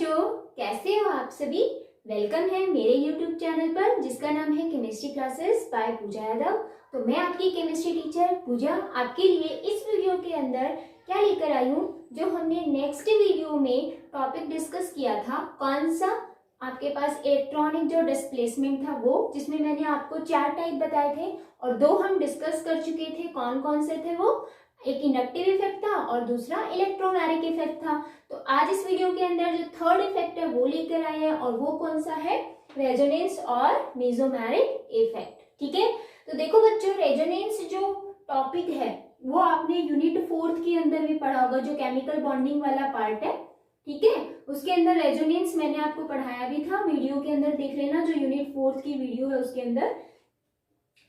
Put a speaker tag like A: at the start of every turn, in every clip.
A: बच्चों, कैसे हो आप सभी। वेलकम है मेरे YouTube चैनल पर जिसका नाम है केमिस्ट्री क्लासेस बाय पूजा यादव। तो मैं आपकी केमिस्ट्री टीचर पूजा आपके लिए इस वीडियो के अंदर क्या लेकर आई हूँ, जो हमने नेक्स्ट वीडियो में टॉपिक डिस्कस किया था। कौन सा? आपके पास इलेक्ट्रॉनिक जो डिस्प्लेसमेंट था वो, जिसमें मैंने आपको 4 टाइप बताए थे और 2 हम डिस्कस कर चुके थे। कौन कौन से थे वो? एक इंडक्टिव इफेक्ट था और दूसरा इलेक्ट्रोमैग्नेटिक इफेक्ट था। तो आज इस वीडियो के अंदर जो थर्ड इफेक्ट है वो लेकर आए हैं और वो कौन सा है? रेजोनेंस और मेसोमेरिक इफेक्ट। ठीक है, तो देखो बच्चों, रेजोनेंस जो टॉपिक है वो आपने यूनिट 4 के अंदर भी पढ़ा होगा, जो केमिकल बॉन्डिंग वाला पार्ट है। ठीक है, उसके अंदर रेजोनेंस मैंने आपको पढ़ाया भी था, वीडियो के अंदर देख लेना, जो यूनिट 4 की वीडियो है उसके अंदर।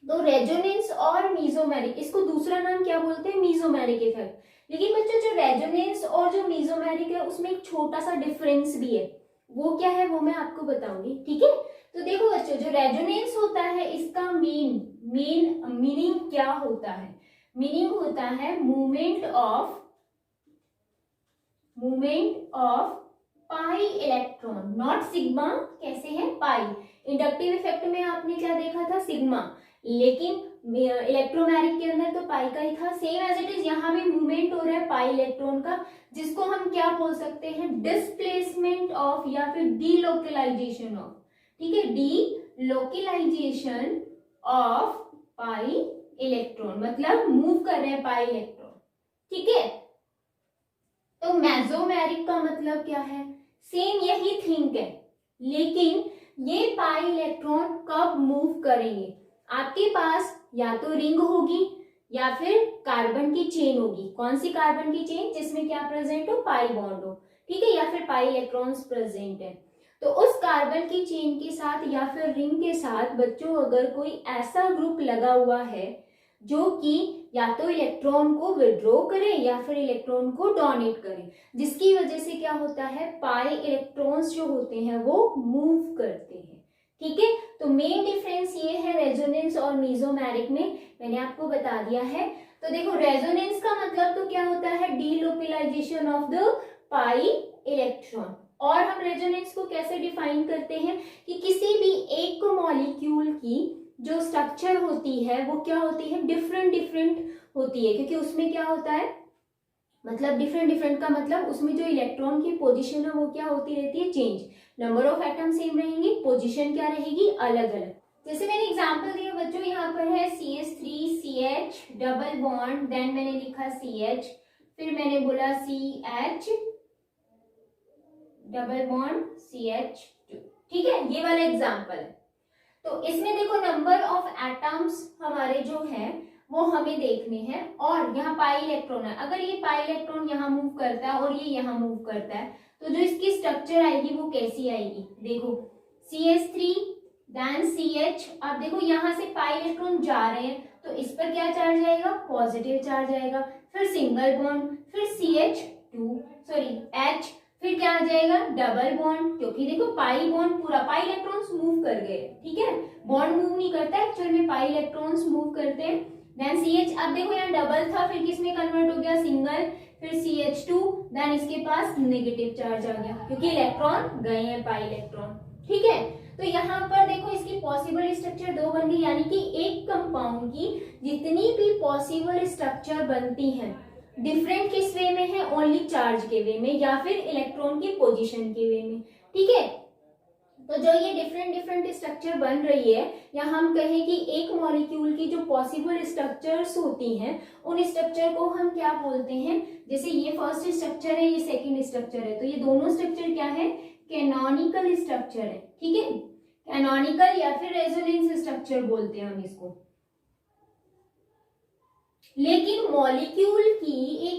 A: तो रेजोनेंस और मीजोमेरिक, इसको दूसरा नाम क्या बोलते हैं? Mesomeric effect. लेकिन बच्चों, जो रेजोनेंस और जो मीजोमेरिक है उसमें एक छोटा सा डिफरेंस भी है। वो क्या है वो मैं आपको बताऊंगी। ठीक है, तो देखो बच्चों, जो रेजोनेंस होता है इसका मेन मीनिंग क्या होता है? मीनिंग होता है movement of pi electron, not sigma. कैसे है? पाई। इंडक्टिव इफेक्ट में आपने क्या देखा था? सिग्मा। लेकिन इलेक्ट्रोमैग्नेटिक के अंदर तो पाई का ही था। सेम एज इट इज यहाँ भी मूवमेंट हो रहा है पाई इलेक्ट्रॉन का, जिसको हम क्या बोल सकते हैं? डिस्प्लेसमेंट ऑफ या फिर डीलोकलाइजेशन ऑफ। ठीक है, डीलोकलाइजेशन ऑफ पाई इलेक्ट्रॉन, मतलब मूव कर रहे हैं पाई इलेक्ट्रॉन। ठीक है, तो मेसोमेरिक का मतलब क्या है? सेम यही थिंक है, लेकिन ये पाई इलेक्ट्रॉन कब मूव करेंगे? आपके पास या तो रिंग होगी या फिर कार्बन की चेन होगी। कौन सी कार्बन की चेन? जिसमें क्या प्रेजेंट हो? पाई बॉन्ड हो। ठीक है, या फिर पाई इलेक्ट्रॉन्स प्रेजेंट है। तो उस कार्बन की चेन के साथ या फिर रिंग के साथ बच्चों अगर कोई ऐसा ग्रुप लगा हुआ है जो कि या तो इलेक्ट्रॉन को विड्रॉ करे या फिर इलेक्ट्रॉन को डोनेट करे, जिसकी वजह से क्या होता है? पाई इलेक्ट्रॉन्स जो होते हैं वो मूव करते हैं। ठीक है, तो मेन डिफरेंस ये है रेजोनेंस और मेसोमेरिक में, मैंने आपको बता दिया है। तो देखो, रेजोनेंस का मतलब तो क्या होता है? Delocalisation of the pi electron. और हम रेजोनेंस को कैसे डिफाइन करते हैं कि किसी भी एक मॉलिक्यूल की जो स्ट्रक्चर होती है वो क्या होती है? डिफरेंट होती है, क्योंकि उसमें क्या होता है, मतलब डिफरेंट का मतलब उसमें जो इलेक्ट्रॉन की पोजीशन है वो क्या होती रहती है? Change. Number of atom same रहेंगे, पोजीशन क्या रहेगी? अलग अलग। जैसे मैंने एग्जांपल दिया बच्चों, यहाँ पर है CH3CH डबल बॉन्ड, देन मैंने लिखा CH, फिर मैंने बोला CH डबल बॉन्ड CH2। ठीक है, ये वाला एग्जांपल है। तो इसमें देखो, नंबर ऑफ एटम्स हमारे जो है वो हमें देखने हैं, और यहाँ पाई इलेक्ट्रॉन है। अगर ये पाई इलेक्ट्रॉन यहाँ मूव करता है और ये यहाँ मूव करता है, तो जो इसकी स्ट्रक्चर आएगी वो कैसी आएगी? देखो, CH3 देन CH। अब देखो, यहाँ से पाई इलेक्ट्रॉन जा रहे हैं तो इस पर क्या चार्ज आएगा? पॉजिटिव चार्ज आएगा। फिर सिंगल बॉन्ड, फिर H, फिर क्या आ जाएगा? डबल बॉन्ड, क्योंकि देखो पाई बॉन्ड पूरा, पाई इलेक्ट्रॉन्स मूव कर गए। ठीक है, बॉन्ड मूव नहीं करता एक्चुअल में, पाई इलेक्ट्रॉन्स मूव करते हैं। देन CH, अब देखो यहाँ डबल था, फिर किस में कन्वर्ट हो गया? सिंगल, फिर CH2, देन इसके पास नेगेटिव चार्ज आ गया, क्योंकि इलेक्ट्रॉन गए हैं पाई इलेक्ट्रॉन। ठीक है, तो यहाँ पर देखो इसकी पॉसिबल स्ट्रक्चर 2 बन गई, यानी कि एक कंपाउंड की जितनी भी पॉसिबल स्ट्रक्चर बनती हैं डिफरेंट किस वे में है? ओनली चार्ज के वे में या फिर इलेक्ट्रॉन की पोजीशन के वे में। ठीक है, तो जो ये डिफरेंट स्ट्रक्चर बन रही है, या हम कहें कि एक मॉलिक्यूल की जो पॉसिबल स्ट्रक्चर्स होती हैं उन स्ट्रक्चर को हम क्या बोलते हैं? जैसे ये फर्स्ट स्ट्रक्चर है, ये सेकंड स्ट्रक्चर है, तो ये दोनों स्ट्रक्चर क्या है? कैनोनिकल स्ट्रक्चर है। ठीक है, कैनोनिकल या फिर रेजोनेंस स्ट्रक्चर बोलते हैं हम इसको। लेकिन एक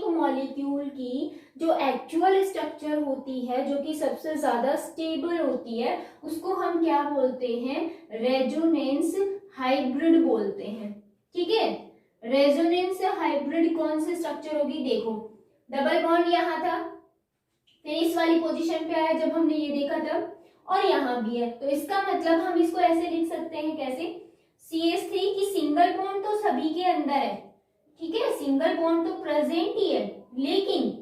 A: मॉलिक्यूल की जो एक्चुअल स्ट्रक्चर होती है, जो कि सबसे ज्यादा स्टेबल होती है, उसको हम क्या बोलते हैं? रेजोनेंस हाइब्रिड बोलते हैं। ठीक है, रेजोनेंस हाइब्रिड कौन सी स्ट्रक्चर होगी? देखो, डबल बॉन्ड यहाँ था, फिर इस वाली पोजीशन पे आया जब हमने ये देखा तब, और यहाँ भी है। तो इसका मतलब हम इसको ऐसे लिख सकते हैं, कैसे? CH3 की सिंगल बॉन्ड तो सभी के अंदर है। ठीक है, सिंगल बॉन्ड तो प्रेजेंट ही है, लेकिन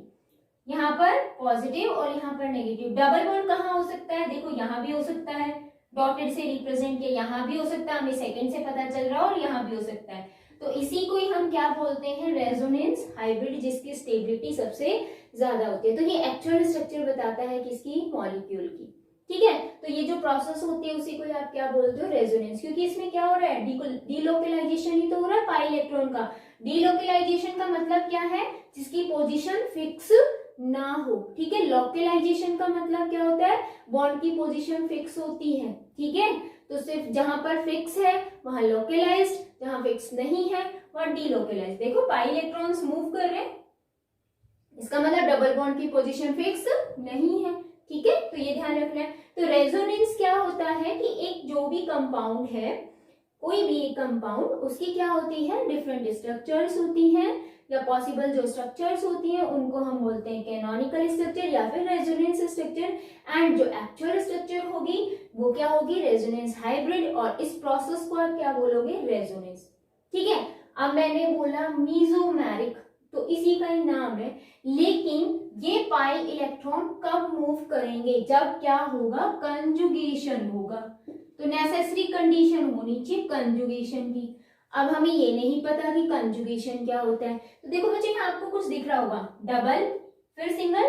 A: यहाँ पर पॉजिटिव और यहाँ पर नेगेटिव। डबल बॉन्ड कहाँ हो सकता है, देखो यहाँ भी हो सकता है, डॉटेड से रिप्रेजेंट किया, यहाँ भी हो सकता है, हमें सेकंड से पता चल रहा है, और यहाँ भी हो सकता है। तो इसी को ही हम क्या बोलते हैं, रेजोनेंस हाइब्रिड, जिसकी स्टेबिलिटी सबसे ज्यादा होती है। तो ये एक्चुअल स्ट्रक्चर बताता है किसकी, मॉलिक्यूल की। ठीक है, तो ये जो प्रोसेस होती है उसी को आप क्या बोलते हो, रेजोनेंस। क्योंकि इसमें क्या हो रहा है, डीलोकलाइजेशन ही तो हो रहा है पाई इलेक्ट्रॉन का। डीलोकलाइजेशन का मतलब क्या है, जिसकी पोजीशन फिक्स ना हो। ठीक है, लोकलाइजेशन का मतलब क्या होता है, बॉन्ड की पोजीशन फिक्स होती है। ठीक है, तो सिर्फ जहां पर फिक्स है वहां लोकलाइज्ड, जहां फिक्स नहीं है वहां डीलोकलाइज्ड। देखो पाई इलेक्ट्रॉन्स मूव कर रहे हैं, इसका मतलब डबल बॉन्ड की पोजीशन फिक्स नहीं है। ठीक है, तो ये ध्यान रखना है। तो रेजोनेंस क्या होता है कि एक जो भी कंपाउंड है, कोई भी एक कंपाउंड, उसकी क्या होती है, डिफरेंट स्ट्रक्चर्स होती हैं, या पॉसिबल जो स्ट्रक्चर्स होती हैं उनको हम बोलते हैं कैनोनिकल स्ट्रक्चर या फिर रेजोनेंस स्ट्रक्चर। एंड जो एक्चुअल स्ट्रक्चर होगी वो क्या होगी, रेजोनेंस हाइब्रिड, और इस प्रोसेस को आप क्या बोलोगे, रेजोनेंस। ठीक है, अब मैंने बोला मीजोमेरिक, तो इसी का ही नाम है। लेकिन ये पाई इलेक्ट्रॉन कब मूव करेंगे, जब क्या होगा, कंजुगेशन होगा। तो नेसेसरी कंडीशन होनी चाहिए कंजुगेशन की। अब हमें ये नहीं पता कि कंजुगेशन क्या होता है। तो देखो बच्चे, यहाँ आपको कुछ दिख रहा होगा, डबल, फिर सिंगल,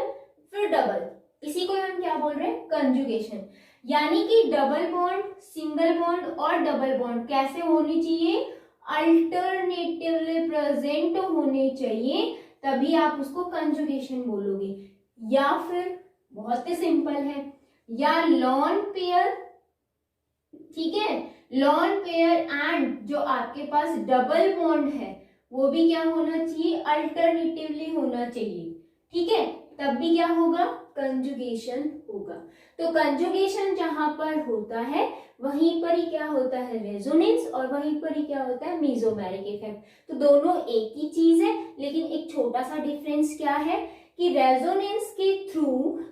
A: फिर डबल, इसी को हम क्या बोल रहे हैं, कंजुगेशन। यानी कि डबल बॉन्ड, सिंगल बॉन्ड और डबल बॉन्ड कैसे होनी चाहिए, अल्टरनेटिवली प्रेजेंट होने चाहिए, तभी आप उसको कंजुगेशन बोलोगे। या फिर बहुत ही सिंपल है, या लॉन पेयर, ठीक है, लॉन पेयर एंड जो आपके पास डबल बॉन्ड है वो भी क्या होना चाहिए, अल्टरनेटिवली होना चाहिए। ठीक है, तब भी क्या होगा, कंजुगेशन होगा। तो कंजुगेशन जहां पर होता है वहीं पर ही क्या होता है, रेजोनेंस, और वहीं पर ही क्या होता है, मीजोमेरिक इफेक्ट। तो दोनों एक ही चीज है, लेकिन एक छोटा सा डिफरेंस क्या है कि रेजोनेंस के थ्रू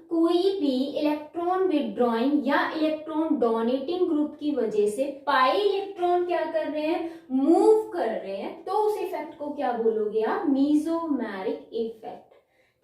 A: कोई भी इलेक्ट्रॉन विड्रॉइंग या इलेक्ट्रॉन डोनेटिंग ग्रुप की वजह से पाई इलेक्ट्रॉन क्या कर रहे हैं, मूव कर रहे हैं, तो उस इफेक्ट को क्या बोलोगे आप, मीजोमेरिक इफेक्ट।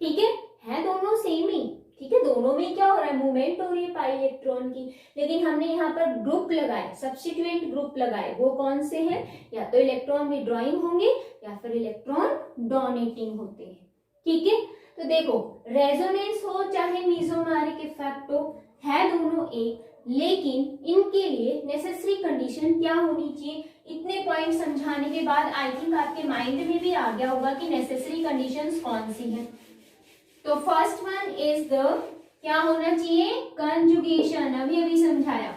A: ठीक है दोनों सेम ही। ठीक है, दोनों में क्या हो रहा है, मूवमेंट हो रही है पाई इलेक्ट्रॉन की, लेकिन हमने यहाँ पर ग्रुप लगाए, सब्स्टिट्यूएंट ग्रुप लगाए, वो कौन से हैं, या तो इलेक्ट्रॉन विड्रॉइंग होंगे या फिर इलेक्ट्रॉन डोनेटिंग होते हैं। ठीक है, तो देखो रेजोनेंस हो चाहे मीजोमेरिक इफेक्ट हो, है दोनों एक, लेकिन इनके लिए नेसेसरी कंडीशन क्या होनी चाहिए। इतने पॉइंट समझाने के बाद आई थिंक आपके माइंड में भी आ गया होगा कि नेसेसरी कंडीशंस कौन सी हैं। तो फर्स्ट वन इज द, क्या होना चाहिए, कंजुगेशन, अभी अभी समझाया।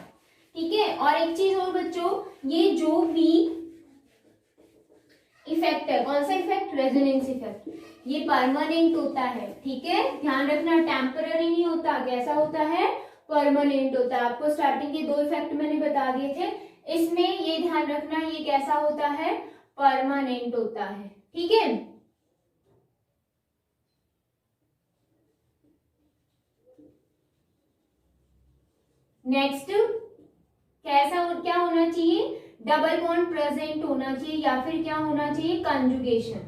A: ठीक है, और एक चीज और बच्चों, ये जो भी इफेक्ट है, कौन सा इफेक्ट, रेजोनेंस इफेक्ट, ये परमानेंट होता है। ठीक है, ध्यान रखना, टेम्पररी नहीं होता, कैसा होता है, परमानेंट होता है। आपको स्टार्टिंग के दो इफेक्ट मैंने बता दिए थे, इसमें ये ध्यान रखना, ये कैसा होता है, परमानेंट होता है। ठीक है, नेक्स्ट कैसा क्या होना चाहिए, डबल बॉन्ड प्रेजेंट होना चाहिए, या फिर क्या होना चाहिए, कंजुगेशन।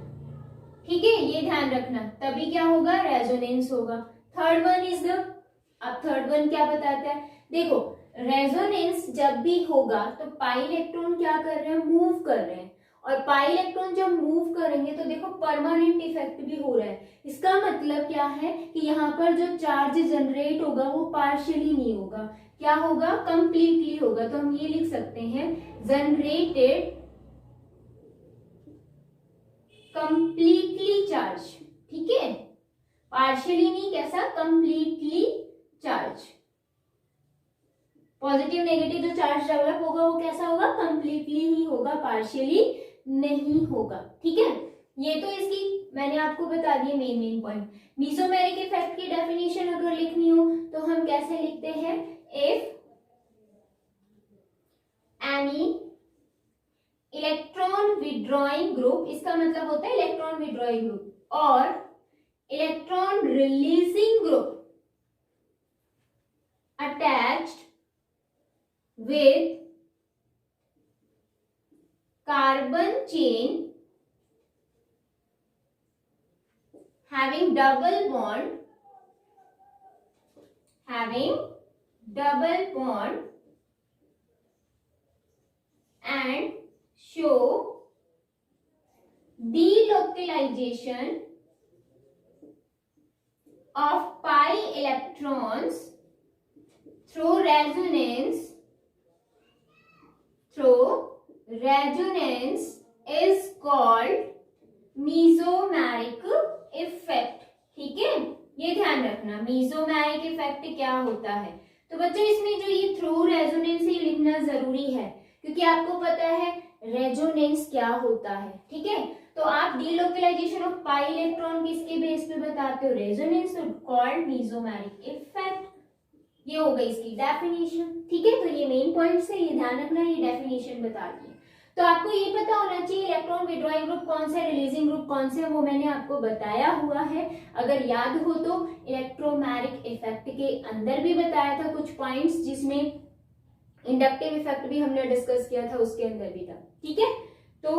A: ठीक है, ये ध्यान रखना, तभी क्या होगा, रेजोनेंस होगा। थर्ड वन इज द, अब थर्ड वन क्या बताता है, देखो रेजोनेंस जब भी होगा तो पाई इलेक्ट्रॉन क्या कर रहे हैं, मूव कर रहे हैं, और पाई इलेक्ट्रॉन जब मूव करेंगे तो देखो परमानेंट इफेक्ट भी हो रहा है। इसका मतलब क्या है कि यहाँ पर जो चार्ज जनरेट होगा वो पार्शियली नहीं होगा, क्या होगा, कंप्लीटली होगा। तो हम ये लिख सकते हैं, जनरेटेड कंप्लीटली चार्ज। ठीक है, पार्शियली नहीं, कैसा, कंप्लीटली चार्ज। पॉजिटिव नेगेटिव जो चार्ज डेवलप होगा वो कैसा होगा, कंप्लीटली ही होगा, पार्शियली नहीं होगा। ठीक है, ये तो इसकी मैंने आपको बता दिए मेन पॉइंट। मीजोमेरिक इफेक्ट की डेफिनेशन अगर लिखनी हो तो हम कैसे लिखते हैं, if any electron withdrawing group, इसका मतलब होता है इलेक्ट्रॉन विड्रॉइंग ग्रुप, और electron releasing group attached with carbon chain having double bond having double bond and show delocalization of pi electrons through resonance is called mesomeric effect. ठीक है, ये ध्यान रखना मेसोमेरिक इफेक्ट क्या होता है। तो बच्चों इसमें जो ये थ्रू रेजोनेंस ही लिखना जरूरी है, क्योंकि आपको पता है रेजोनेंस क्या होता है। ठीक है, तो आप डीलोकलाइजेशन ऑफ पाई इलेक्ट्रॉन किसके बेस पे बताते हो, रेजोनेंस, कॉल्ड मेसोमेरिक इफेक्ट। ये हो गई इसकी डेफिनेशन। ठीक है, तो ये मेन पॉइंट्स है, ये ध्यान रखना, ये डेफिनेशन बता दी। तो आपको ये पता होना चाहिए इलेक्ट्रॉन विड्रॉइंग ग्रुप कौन सा है, रिलीजिंग ग्रुप कौन से है, वो मैंने आपको बताया हुआ है। अगर याद हो तो इलेक्ट्रोमैग्नेटिक इफेक्ट के अंदर भी बताया था कुछ पॉइंट्स, जिसमें इंडक्टिव इफेक्ट भी हमने डिस्कस किया था, उसके अंदर भी था। ठीक है, तो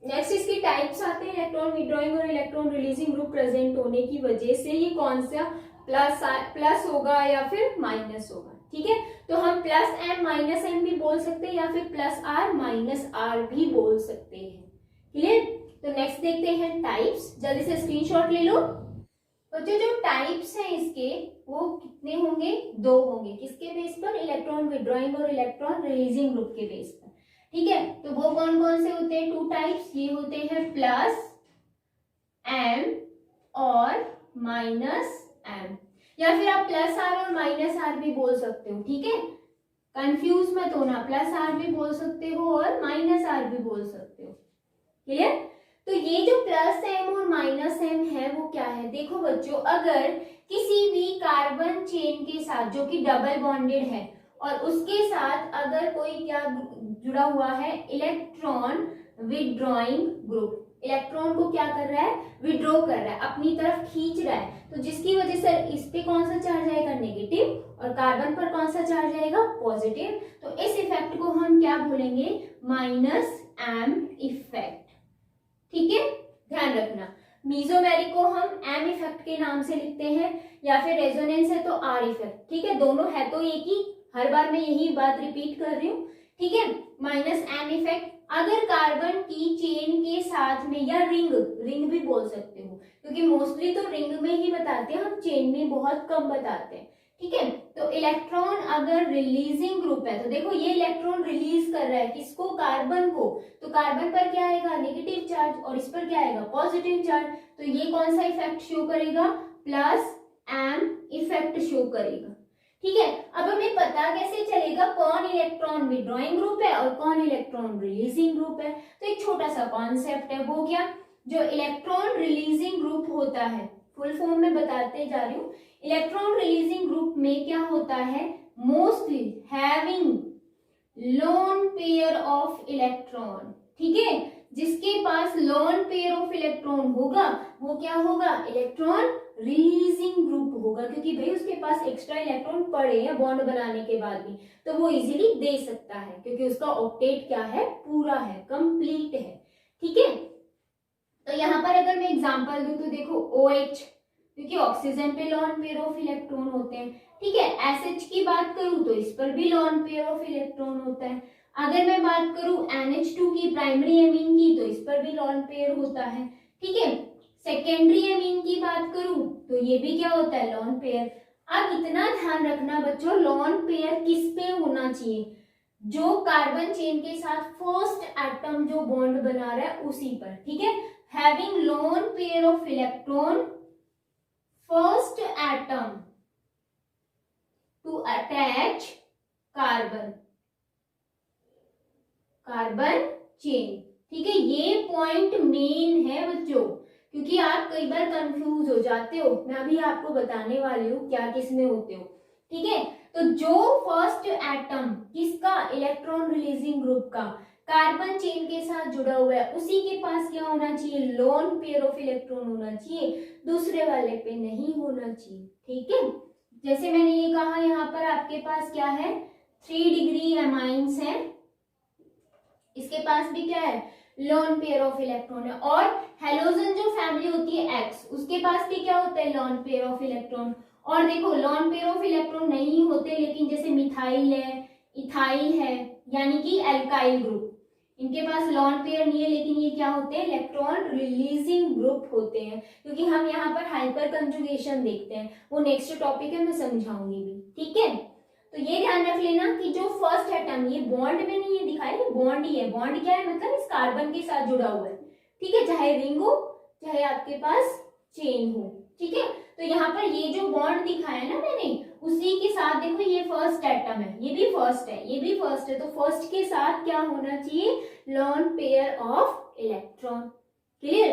A: नेक्स्ट इसकी टाइप्स आते हैं, इलेक्ट्रॉन विड्रॉइंग और इलेक्ट्रॉन रिलीजिंग ग्रुप प्रेजेंट होने की वजह से ये कौन सा प्लस होगा या फिर माइनस होगा। ठीक है, तो हम प्लस एम माइनस एम भी बोल सकते हैं या फिर प्लस आर माइनस आर भी बोल सकते हैं। क्लियर, तो नेक्स्ट देखते हैं टाइप्स, जल्दी से स्क्रीनशॉट ले लो। तो जो टाइप्स हैं इसके वो कितने होंगे, 2 होंगे। किसके बेस पर, इलेक्ट्रॉन विड्रॉइंग और इलेक्ट्रॉन रिलीजिंग ग्रुप के बेस पर। ठीक है, तो वो कौन कौन से होते हैं 2 टाइप्स, ये होते हैं प्लस एम और माइनस एम, या फिर आप प्लस आर और माइनस आर भी बोल सकते हो। ठीक है, कंफ्यूज मत होना, प्लस आर भी बोल सकते हो और माइनस आर भी बोल सकते हो। क्लियर, तो ये जो प्लस एम और माइनस एम है वो क्या है, देखो बच्चों, अगर किसी भी कार्बन चेन के साथ जो कि डबल बॉन्डेड है और उसके साथ अगर कोई क्या जुड़ा हुआ है, इलेक्ट्रॉन विड्रॉइंग ग्रुप, इलेक्ट्रॉन को क्या कर रहा है, विड्रॉ कर रहा है, अपनी तरफ खींच रहा है, तो जिसकी वजह से इस पे कौन सा चार्ज आएगा, नेगेटिव, और कार्बन पर कौन सा चार्ज आएगा, पॉजिटिव। तो इस इफेक्ट को हम क्या बोलेंगे, माइनस एम इफेक्ट। ठीक है, ध्यान रखना, मेसोमेरिक को हम एम इफेक्ट के नाम से लिखते हैं, या फिर रेजोनेंस है तो आर इफेक्ट। ठीक है, दोनों है तो एक ही, हर बार मैं यही बात रिपीट कर रही हूँ। ठीक है, माइनस एम इफेक्ट अगर कार्बन की चेन के साथ में, या रिंग भी बोल सकते हो, क्योंकि मोस्टली तो रिंग में ही बताते हैं हम, चेन में बहुत कम बताते हैं। ठीक है, तो इलेक्ट्रॉन अगर रिलीजिंग ग्रुप है, तो देखो ये इलेक्ट्रॉन रिलीज कर रहा है किसको, कार्बन को, तो कार्बन पर क्या आएगा, नेगेटिव चार्ज, और इस पर क्या आएगा, पॉजिटिव चार्ज। तो ये कौन सा इफेक्ट शो करेगा, प्लस एम इफेक्ट शो करेगा। ठीक है, अब हमें पता कैसे चलेगा कौन इलेक्ट्रॉन विड्रॉइंग ग्रुप है और कौन इलेक्ट्रॉन रिलीजिंग ग्रुप है, तो एक छोटा सा कॉन्सेप्ट है, वो क्या, जो इलेक्ट्रॉन रिलीजिंग ग्रुप होता है, फुल फॉर्म में बताते जा रही हूँ, इलेक्ट्रॉन रिलीजिंग ग्रुप में क्या होता है, mostly having lone pair of electron. ठीक है, जिसके पास लोन पेयर ऑफ इलेक्ट्रॉन होगा वो क्या होगा, इलेक्ट्रॉन रिलीजिंग ग्रुप होगा, क्योंकि भाई उसके पास एक्स्ट्रा इलेक्ट्रॉन पड़े हैं बॉन्ड बनाने के बाद भी, तो वो इजीली दे सकता है, क्योंकि उसका ऑक्टेट क्या है, पूरा है, कंप्लीट है। ठीक है, तो यहाँ पर अगर मैं एग्जांपल दूं तो देखो OH, क्योंकि ऑक्सीजन पे लोन पेयर ऑफ इलेक्ट्रॉन होते हैं। ठीक है, SH की बात करूं तो इस पर भी लोन पेयर ऑफ इलेक्ट्रॉन होता है। अगर मैं बात करूं NH2 की, प्राइमरी एमीन की, तो इस पर भी लोन पेयर होता है। ठीक है, सेकेंडरी एमीन की बात करूं तो ये भी क्या होता है, लोन पेयर। अब इतना ध्यान रखना बच्चों, लोन पेयर किस पे होना चाहिए, जो कार्बन चेन के साथ फर्स्ट एटम जो बॉन्ड बना रहा है उसी पर। ठीक है, having lone pair of electron first atom to attach carbon chain. ठीक है, ये पॉइंट मेन है बच्चों, क्योंकि आप कई बार कंफ्यूज हो जाते हो, मैं अभी आपको बताने वाली हूँ क्या किस में होते हो। ठीक है, तो जो फर्स्ट एटम किसका, इलेक्ट्रॉन रिलीजिंग ग्रुप का, कार्बन चेन के साथ जुड़ा हुआ है, उसी के पास क्या होना चाहिए, लोन पेयर ऑफ इलेक्ट्रॉन होना चाहिए, दूसरे वाले पे नहीं होना चाहिए। ठीक है, जैसे मैंने ये कहा, यहाँ पर आपके पास क्या है, 3 डिग्री एमाइंस है, इसके पास भी क्या है, लोन पेयर ऑफ इलेक्ट्रॉन है। और हेलोजन जो फैमिली होती है X, उसके पास भी क्या होता है, लोन पेयर ऑफ इलेक्ट्रॉन। और देखो लॉन पेयर ऑफ इलेक्ट्रॉन नहीं होते, लेकिन जैसे मिथाइल है, इथाइल है, यानी कि एल्काइल ग्रुप, इनके पास लॉन पेयर नहीं है, लेकिन ये क्या होते हैं, इलेक्ट्रॉन रिलीजिंग ग्रुप होते हैं, क्योंकि हम यहाँ पर हाइपर कंजुगेशन देखते हैं, वो नेक्स्ट टॉपिक है, मैं समझाऊंगी भी, ठीक है। तो ये ध्यान रख लेना कि जो फर्स्ट एटम, ये बॉन्ड में नहीं है दिखाई, ये बॉन्ड ही है। बॉन्ड क्या है, मतलब इस कार्बन के साथ जुड़ा हुआ है, ठीक है, चाहे रिंग हो चाहे आपके पास चेन हो, ठीक है। तो यहाँ पर ये जो बॉन्ड दिखाया है ना मैंने, उसी के साथ देखो ये फर्स्ट एटम है, ये भी फर्स्ट है, ये भी फर्स्ट है, तो फर्स्ट के साथ क्या होना चाहिए, lone pair of electron. Clear.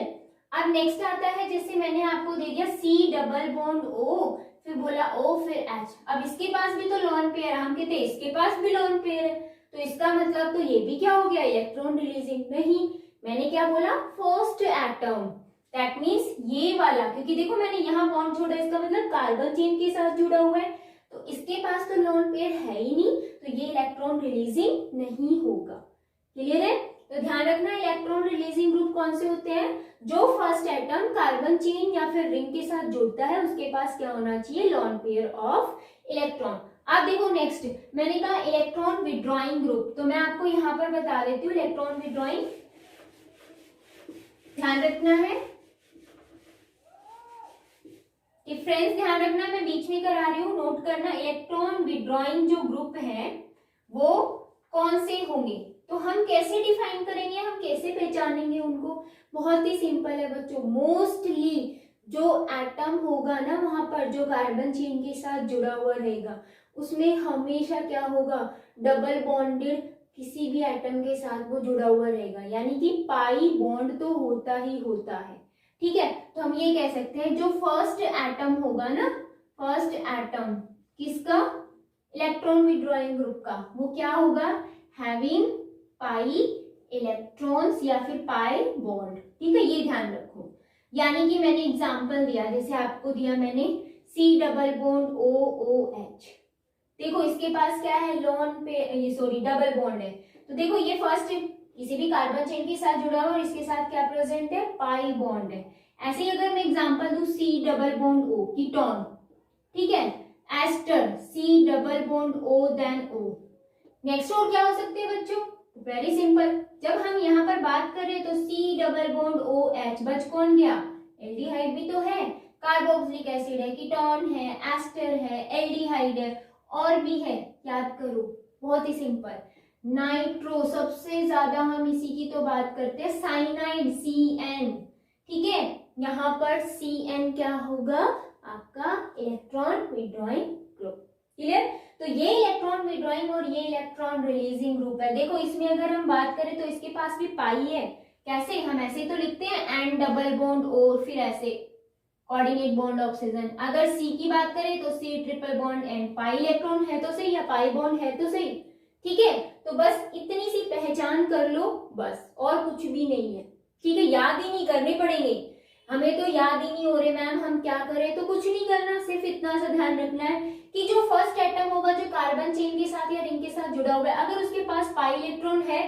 A: अब नेक्स्ट आता है, जैसे मैंने आपको दे दिया C डबल बॉन्ड O, फिर बोला O फिर H। अब इसके पास भी तो लॉन पेयर, हम कहते हैं इसके पास भी लॉन पेयर है, तो इसका मतलब तो ये भी क्या हो गया, इलेक्ट्रॉन रिलीजिंग। नहीं, मैंने क्या बोला, फर्स्ट एटम, दैट मीन्स ये वाला, क्योंकि देखो मैंने यहाँ बॉन्ड छोड़ा, इसका मतलब कार्बन चेन के साथ जुड़ा हुआ है, तो इसके पास तो लॉन पेयर है ही नहीं, तो ये इलेक्ट्रॉन रिलीजिंग नहीं होगा। क्लियर है। तो ध्यान रखना, इलेक्ट्रॉन रिलीजिंग ग्रुप कौन से होते हैं, जो फर्स्ट एटम कार्बन चेन या फिर रिंग के साथ जुड़ता है, उसके पास क्या होना चाहिए, लॉन पेयर ऑफ इलेक्ट्रॉन। अब देखो नेक्स्ट, मैंने कहा इलेक्ट्रॉन विड्रॉइंग ग्रुप, तो मैं आपको यहाँ पर बता देती हूँ इलेक्ट्रॉन विड्रॉइंग, ध्यान रखना है कि फ्रेंड्स, ध्यान रखना, मैं बीच में करा रही हूँ, नोट करना। इलेक्ट्रॉन विड्रॉइंग जो ग्रुप है वो कौन से होंगे, तो हम कैसे डिफाइन करेंगे, हम कैसे पहचानेंगे उनको, बहुत ही सिंपल है बच्चों। मोस्टली जो एटम होगा ना वहां पर, जो कार्बन चेन के साथ जुड़ा हुआ रहेगा, उसमें हमेशा क्या होगा, डबल बॉन्डेड किसी भी एटम के साथ वो जुड़ा हुआ रहेगा, यानी कि पाई बॉन्ड तो होता ही होता है, ठीक है। तो हम ये कह सकते हैं जो फर्स्ट एटम होगा ना, फर्स्ट एटम किसका, इलेक्ट्रॉन विड्रॉइंग ग्रुप का, वो क्या होगा, हैविंग पाई इलेक्ट्रॉन्स या फिर पाई बॉन्ड, ठीक है, ये ध्यान रखो। यानी कि मैंने एग्जांपल दिया, जैसे आपको दिया मैंने C डबल बॉन्ड OOH, देखो इसके पास क्या है, लॉन पे, ये सॉरी डबल बॉन्ड है, तो देखो ये फर्स्ट किसी भी कार्बन चेन के साथ जुड़ा हुआ और इसके साथ क्या प्रेजेंट है, पाई बॉन्ड है। ऐसे ही अगर मैं एग्जांपल दूं C double bond O, ketone, ठीक है, ester C double bond O then O। Next और क्या हो सकते हैं बच्चों, वेरी सिंपल, जब हम यहाँ पर बात कर रहे हैं तो C डबल बॉन्ड OH, बच कौन गया, एल्डिहाइड भी तो है, कार्बोक्सिलिक एसिड है, कीटोन है, एस्टर है, एल्डिहाइड है, और भी है, याद करो, बहुत ही सिंपल, नाइट्रो, सबसे ज्यादा हम इसी की तो बात करते हैं, साइनाइड CN, ठीक है, यहाँ पर CN क्या होगा, आपका इलेक्ट्रॉन विड्रॉइंग ग्रुप। क्लियर। तो ये इलेक्ट्रॉन विड्रॉइंग और ये इलेक्ट्रॉन रिलीजिंग ग्रुप है। देखो इसमें अगर हम बात करें तो इसके पास भी पाई है, कैसे, हम ऐसे तो लिखते हैं N डबल बॉन्ड और फिर ऐसे कोऑर्डिनेट बॉन्ड ऑक्सीजन। अगर C की बात करें तो C triple bond N, pi electron है तो सही या पाई बॉन्ड है तो सही, ठीक है। तो बस इतनी सी पहचान कर लो बस, और कुछ भी नहीं है, ठीक है, याद ही नहीं करने पड़ेंगे, हमें तो याद ही नहीं हो रहे मैम, हम क्या करें, तो कुछ नहीं करना, सिर्फ इतना सा ध्यान रखना है कि जो फर्स्ट एटम होगा जो कार्बन चेन के साथ या रिंग के साथ जुड़ा हुआ है, अगर उसके पास पाई इलेक्ट्रॉन है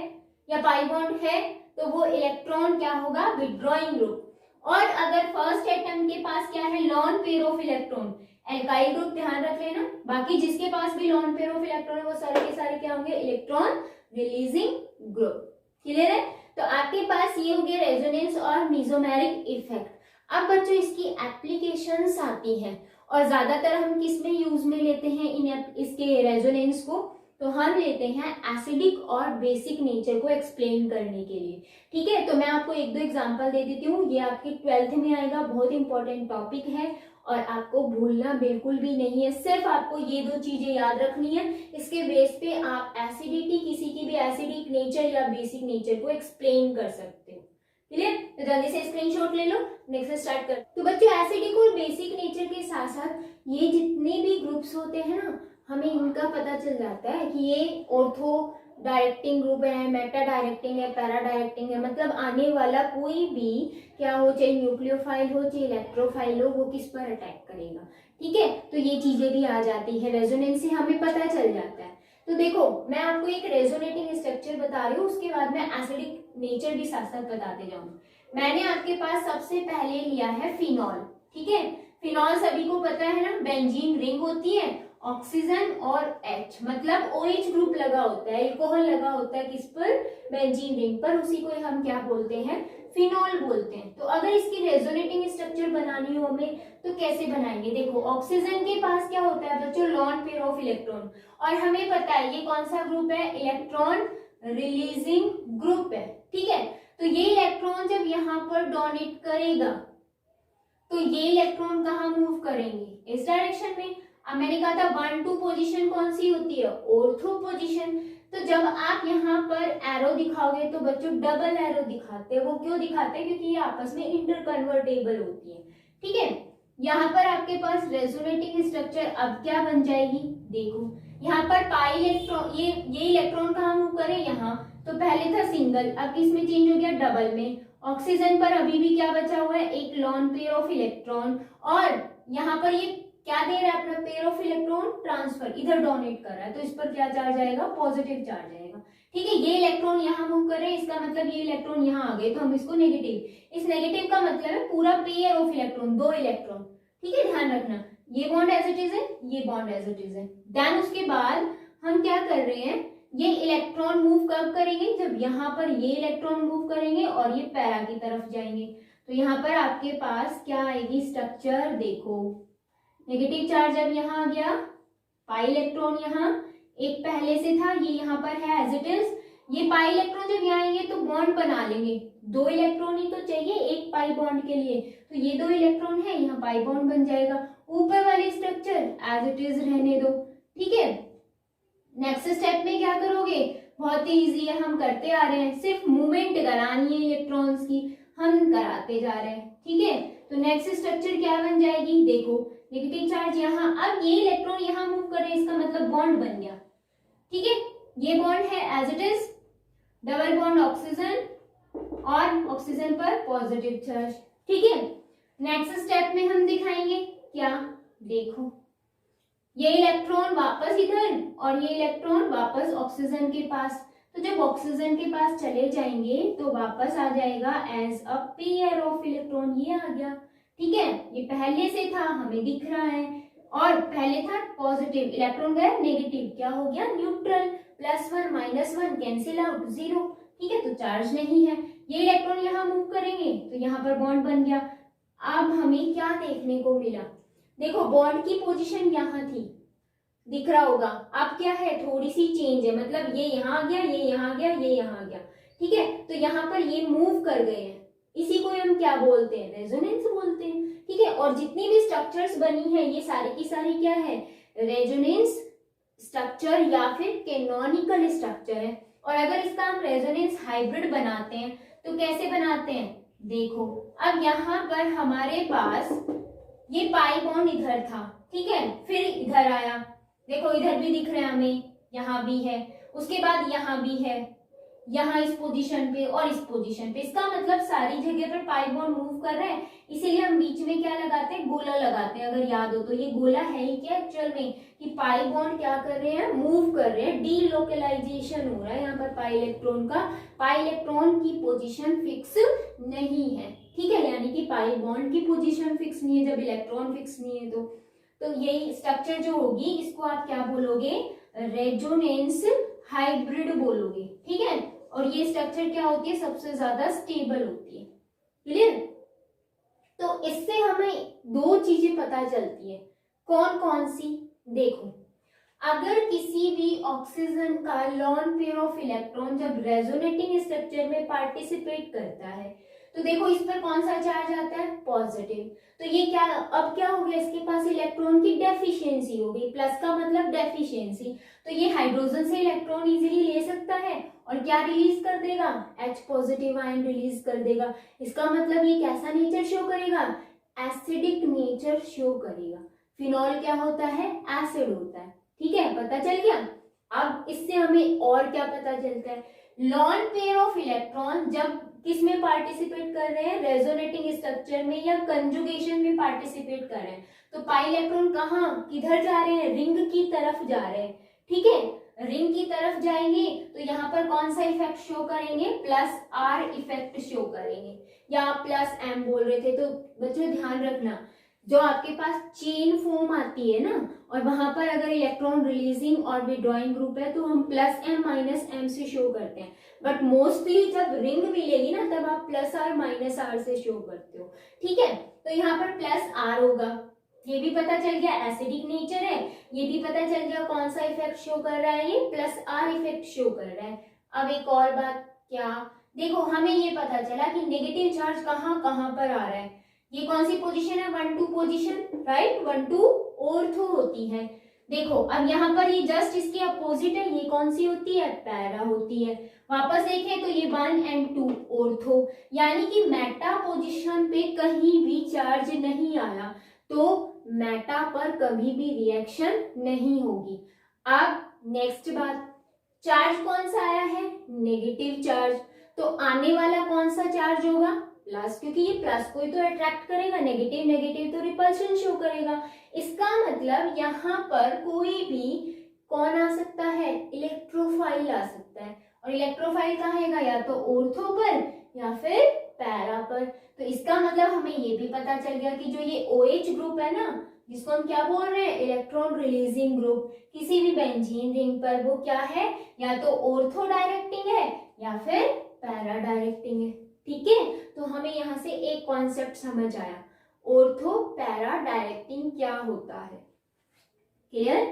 A: या पाई बॉन्ड है तो वो इलेक्ट्रॉन क्या होगा, विड्रॉइंग ग्रुप। और अगर फर्स्ट एटम के पास क्या है, lone pair of electron, alkyl group, ध्यान रख लेना। बाकी जिसके पास भी लॉन पेयर ऑफ इलेक्ट्रॉन है वो सारे के सारे क्या होंगे, इलेक्ट्रॉन रिलीजिंग ग्रुप। क्लियर है। तो आपके पास ये हो गया रेजोनेंस और मेसोमेरिक इफेक्ट। अब बच्चों इसकी एप्लीकेशंस आती हैं और ज्यादातर हम किस में यूज में लेते हैं इसके रेजोनेंस को, तो हम लेते हैं एसिडिक और बेसिक नेचर को एक्सप्लेन करने के लिए, ठीक है। तो मैं आपको एक दो एग्जांपल दे देती हूँ, ये आपके 12th में आएगा, बहुत इंपॉर्टेंट टॉपिक है और आपको भूलना बिल्कुल भी नहीं है, सिर्फ आपको ये दो चीजें याद रखनी है, इसके बेस पे आप एसिडिटी, किसी की भी एसिडिक नेचर या बेसिक नेचर को एक्सप्लेन कर सकते हो। क्लियर। तो जल्दी से स्क्रीनशॉट ले लो, नेक्स्ट स्टार्ट कर। तो बच्चों एसिडिक और बेसिक नेचर के साथ साथ ये जितने भी ग्रुप्स होते हैं ना, हमें इनका पता चल जाता है कि ये ऑर्थो डायरेक्टिंग ग्रुप है, मेटा डायरेक्टिंग है, पैरा डायरेक्टिंग है, मतलब आने वाला कोई भी क्या हो, चाहे न्यूक्लियोफाइल हो चाहे इलेक्ट्रोफाइल हो, वो किस पर अटैक करेगा, ठीक है। तो ये चीजें भी आ जाती है, रेजोनेंस से हमें पता चल जाता है। तो देखो मैं आपको एक रेजोनेटिंग स्ट्रक्चर बता रही हूँ, उसके बाद में एसिडिक नेचर भी साथ साथ बताते जाऊंगी। मैंने आपके पास सबसे पहले लिया है फिनॉल, ठीक है। फिनॉल सभी को पता है ना, बेंजीन रिंग होती है, ऑक्सीजन और H मतलब OH ग्रुप लगा होता है, एल्कोहल लगा होता है किस पर, बेंजीन रिंग पर, उसी को हम क्या बोलते हैं, फिनॉल बोलते हैं। तो अगर इसकी रेजोनेटिंग स्ट्रक्चर बनानी हो हमें तो कैसे बनाएंगे, देखो ऑक्सीजन के पास क्या होता है बच्चों, लॉन पेयर ऑफ इलेक्ट्रॉन, और हमें पता है ये कौन सा ग्रुप है, इलेक्ट्रॉन रिलीजिंग ग्रुप है, ठीक है। तो ये इलेक्ट्रॉन जब यहाँ पर डोनेट करेगा तो ये इलेक्ट्रॉन कहाँ मूव करेंगे, इस डायरेक्शन में। अब मैंने कहा था 1 2 पोजीशन कौन सी होती है, ऑर्थो पोजीशन। तो जब आप यहाँ पर एरो दिखाओगे तो बच्चों डबल एरो दिखाते हैं, वो क्यों दिखाते हैं, क्योंकि ये आपस में इंटरकन्वर्टेबल होती है, ठीक है। यहाँ पर आपके पास रेजोनेटिंग स्ट्रक्चर अब क्या बन जाएगी, देखो यहाँ पर पाई इलेक्ट्रॉन, ये इलेक्ट्रॉन कहाँ मूव करे, यहाँ, तो पहले था सिंगल, अब किसमें चेंज हो गया, डबल में। ऑक्सीजन पर अभी भी क्या बचा हुआ है, एक लॉन पेयर ऑफ इलेक्ट्रॉन, और यहाँ पर ये क्या दे रहा है अपना पेयर ऑफ इलेक्ट्रॉन ट्रांसफर, इधर डोनेट कर रहा है, तो इस पर क्या चार्ज आएगा, पॉजिटिव चार्ज आएगा, ठीक है। ये इलेक्ट्रॉन यहाँ मूव कर रहे हैं, इसका मतलब ये इलेक्ट्रॉन यहाँ आ गए, तो हम इसको नेगेटिव, इस नेगेटिव का मतलब है पूरा पेयर ऑफ इलेक्ट्रॉन, 2 इलेक्ट्रॉन, ठीक है, ध्यान रखना। ये बॉन्ड एज इट इज है, ये बॉन्ड एज इट इज है। देन उसके बाद हम क्या कर रहे हैं, ये इलेक्ट्रॉन मूव कब करेंगे, जब यहाँ पर ये इलेक्ट्रॉन मूव करेंगे और ये पैरा की तरफ जाएंगे, तो यहाँ पर आपके पास क्या आएगी स्ट्रक्चर, देखो नेगेटिव चार्ज अब यहाँ आ गया, पाई इलेक्ट्रॉन यहाँ एक पहले से था, ये यहाँ पर है एज इट इज। ये पाई इलेक्ट्रॉन जब यहाँ आएंगे तो बॉन्ड बना लेंगे, 2 इलेक्ट्रॉन ही तो चाहिए एक पाई बॉन्ड के लिए, तो ये 2 इलेक्ट्रॉन है, यहाँ पाई बॉन्ड बन जाएगा। ऊपर वाली स्ट्रक्चर एज इट इज रहने दो, ठीक है। नेक्स्ट स्टेप में क्या करोगे, बहुत ही इजी है, हम करते आ रहे हैं, सिर्फ मूवमेंट करानी है इलेक्ट्रॉन्स की, हम कराते जा रहे हैं, ठीक है। तो नेक्स्ट स्ट्रक्चर क्या बन जाएगी, देखो नेगेटिव चार्ज यहाँ, अब ये इलेक्ट्रॉन यहाँ मूव कर रहे हैं, इसका मतलब बॉन्ड बन गया, ठीक है। ये बॉन्ड है as it is, double bond oxygen और ऑक्सीजन पर पॉजिटिव चार्ज, ठीक है। नेक्स्ट स्टेप में हम दिखाएंगे क्या, देखो ये इलेक्ट्रॉन वापस इधर और ये इलेक्ट्रॉन वापस ऑक्सीजन के पास, तो जब ऑक्सीजन के पास चले जाएंगे तो वापस आ जाएगा as a pair of electron, ये आ गया, ठीक है। ये पहले से था, हमें दिख रहा है, और पहले था पॉजिटिव, इलेक्ट्रॉन गया नेगेटिव, क्या हो गया न्यूट्रल, +1 -1 कैंसिल आउट 0, ठीक है, तो चार्ज नहीं है। ये इलेक्ट्रॉन यहाँ मूव करेंगे तो यहाँ पर बॉन्ड बन गया। अब हमें क्या देखने को मिला, देखो बॉन्ड की पोजीशन यहाँ थी, दिख रहा होगा, अब क्या है थोड़ी सी चेंज है, मतलब ये यहाँ आ गया, ये यहाँ आ गया, ये यहाँ आ गया, ठीक है। तो यहाँ पर ये मूव कर गए हैं, इसी को हम क्या बोलते हैं, रेजोनेंस बोलते हैं, ठीक है। और जितनी भी स्ट्रक्चर्स बनी है ये सारी की सारी क्या है, रेजोनेंस स्ट्रक्चर या फिर कैनोनिकल स्ट्रक्चर है। और अगर इसका हम रेजोनेंस हाइब्रिड बनाते हैं तो कैसे बनाते हैं, देखो अब यहाँ पर हमारे पास ये पाई बॉन्ड इधर था, ठीक है, फिर इधर आया, देखो इधर भी दिख रहा है हमें, यहाँ भी है, उसके बाद यहाँ भी है, यहाँ इस पोजीशन पे और इस पोजीशन पे, इसका मतलब सारी जगह पर पाई बॉन्ड मूव कर रहे हैं, इसीलिए हम बीच में क्या लगाते हैं, गोला लगाते हैं। अगर याद हो तो ये गोला है ही क्या एक्चुअल में, कि पाई बॉन्ड क्या कर रहे हैं, मूव कर रहे हैं, डीलोकलाइजेशन हो रहा है यहाँ पर पाई इलेक्ट्रॉन का, पाई इलेक्ट्रॉन की पोजीशन फिक्स नहीं है, ठीक है, यानी कि पाई बॉन्ड की पोजीशन फिक्स नहीं है जब इलेक्ट्रॉन फिक्स नहीं है। तो यही स्ट्रक्चर जो होगी इसको आप क्या बोलोगे, रेजोनेंस हाइब्रिड बोलोगे, ठीक है। और ये स्ट्रक्चर क्या होती है, सबसे ज्यादा स्टेबल होती है, क्लियर। तो इससे हमें 2 चीजें पता चलती है, कौन कौन सी, देखो अगर किसी भी ऑक्सीजन का लॉन पेयर ऑफ इलेक्ट्रॉन जब रेजोनेटिंग स्ट्रक्चर में पार्टिसिपेट करता है तो देखो इस पर कौन सा चार्ज आता है, पॉजिटिव। तो ये क्या, अब क्या हो गया, इसके पास इलेक्ट्रॉन की डेफिशिएंसी हो गई, प्लस का मतलब डेफिशिएंसी, तो ये हाइड्रोजन से इलेक्ट्रॉन इजीली ले सकता है और क्या रिलीज कर देगा, H पॉजिटिव आयन रिलीज कर देगा। इसका मतलब ये कैसा नेचर शो करेगा, एसिडिक नेचर शो करेगा। फिनॉल क्या होता है, एसिड होता है, ठीक है, पता चल गया। अब इससे हमें और क्या पता चलता है, लॉन पेयर ऑफ इलेक्ट्रॉन जब किस में पार्टिसिपेट कर रहे हैं, रेजोनेटिंग स्ट्रक्चर में या कंजुगेशन में पार्टिसिपेट कर रहे हैं, तो पाई इलेक्ट्रॉन कहाँ, किधर जा रहे हैं, रिंग की तरफ जा रहे हैं, ठीक है, रिंग की तरफ जाएंगे तो यहाँ पर कौन सा इफेक्ट शो करेंगे, +R इफेक्ट शो करेंगे, या +M बोल रहे थे, तो बच्चों ध्यान रखना जो आपके पास चेन फॉर्म आती है ना, और वहां पर अगर इलेक्ट्रॉन रिलीजिंग और विड्रॉइंग ग्रुप है तो हम +m से शो करते हैं, बट मोस्टली जब रिंग मिलेगी ना तब आप +r से शो करते हो। ठीक है, तो यहाँ पर +r होगा, ये भी पता चल गया एसिडिक नेचर है, ये भी पता चल गया कौन सा इफेक्ट शो कर रहा है, ये +r इफेक्ट शो कर रहा है। अब एक और बात, क्या देखो हमें ये पता चला कि नेगेटिव चार्ज कहाँ कहाँ पर आ रहा है, ये कौन सी पोजीशन है, 1-2 पोजीशन, राइट, 1-2 ऑर्थो होती है। देखो अब यहाँ पर ये जस्ट इसके अपोजिट है, ये कौन सी होती है, पैरा होती है। वापस देखें तो ये 1 और 2 ऑर्थो, यानी कि मेटा पोजीशन पे कहीं भी चार्ज नहीं आया तो मेटा पर कभी भी रिएक्शन नहीं होगी। अब नेक्स्ट बात, चार्ज कौन सा आया है, नेगेटिव चार्ज, तो आने वाला कौन सा चार्ज होगा, प्लस, क्योंकि ये प्लस को ही तो अट्रैक्ट करेगा, नेगेटिव नेगेटिव तो रिपल्शन शो करेगा। इसका मतलब यहाँ पर कोई भी कौन आ सकता है, इलेक्ट्रोफाइल आ सकता है, और इलेक्ट्रोफाइल कहाँ आएगा, या तो ऑर्थो पर या फिर पैरा पर। तो इसका मतलब हमें ये भी पता चल गया कि जो ये OH ग्रुप है ना, जिसको हम क्या बोल रहे हैं, इलेक्ट्रॉन रिलीजिंग ग्रुप, किसी भी बेंजीन रिंग पर वो क्या है, या तो ऑर्थो डायरेक्टिंग है या फिर पैरा डायरेक्टिंग है। ठीक है, तो हमें यहाँ से एक कॉन्सेप्ट समझ आया, ऑर्थो पैरा डायरेक्टिंग क्या होता है। क्लियर,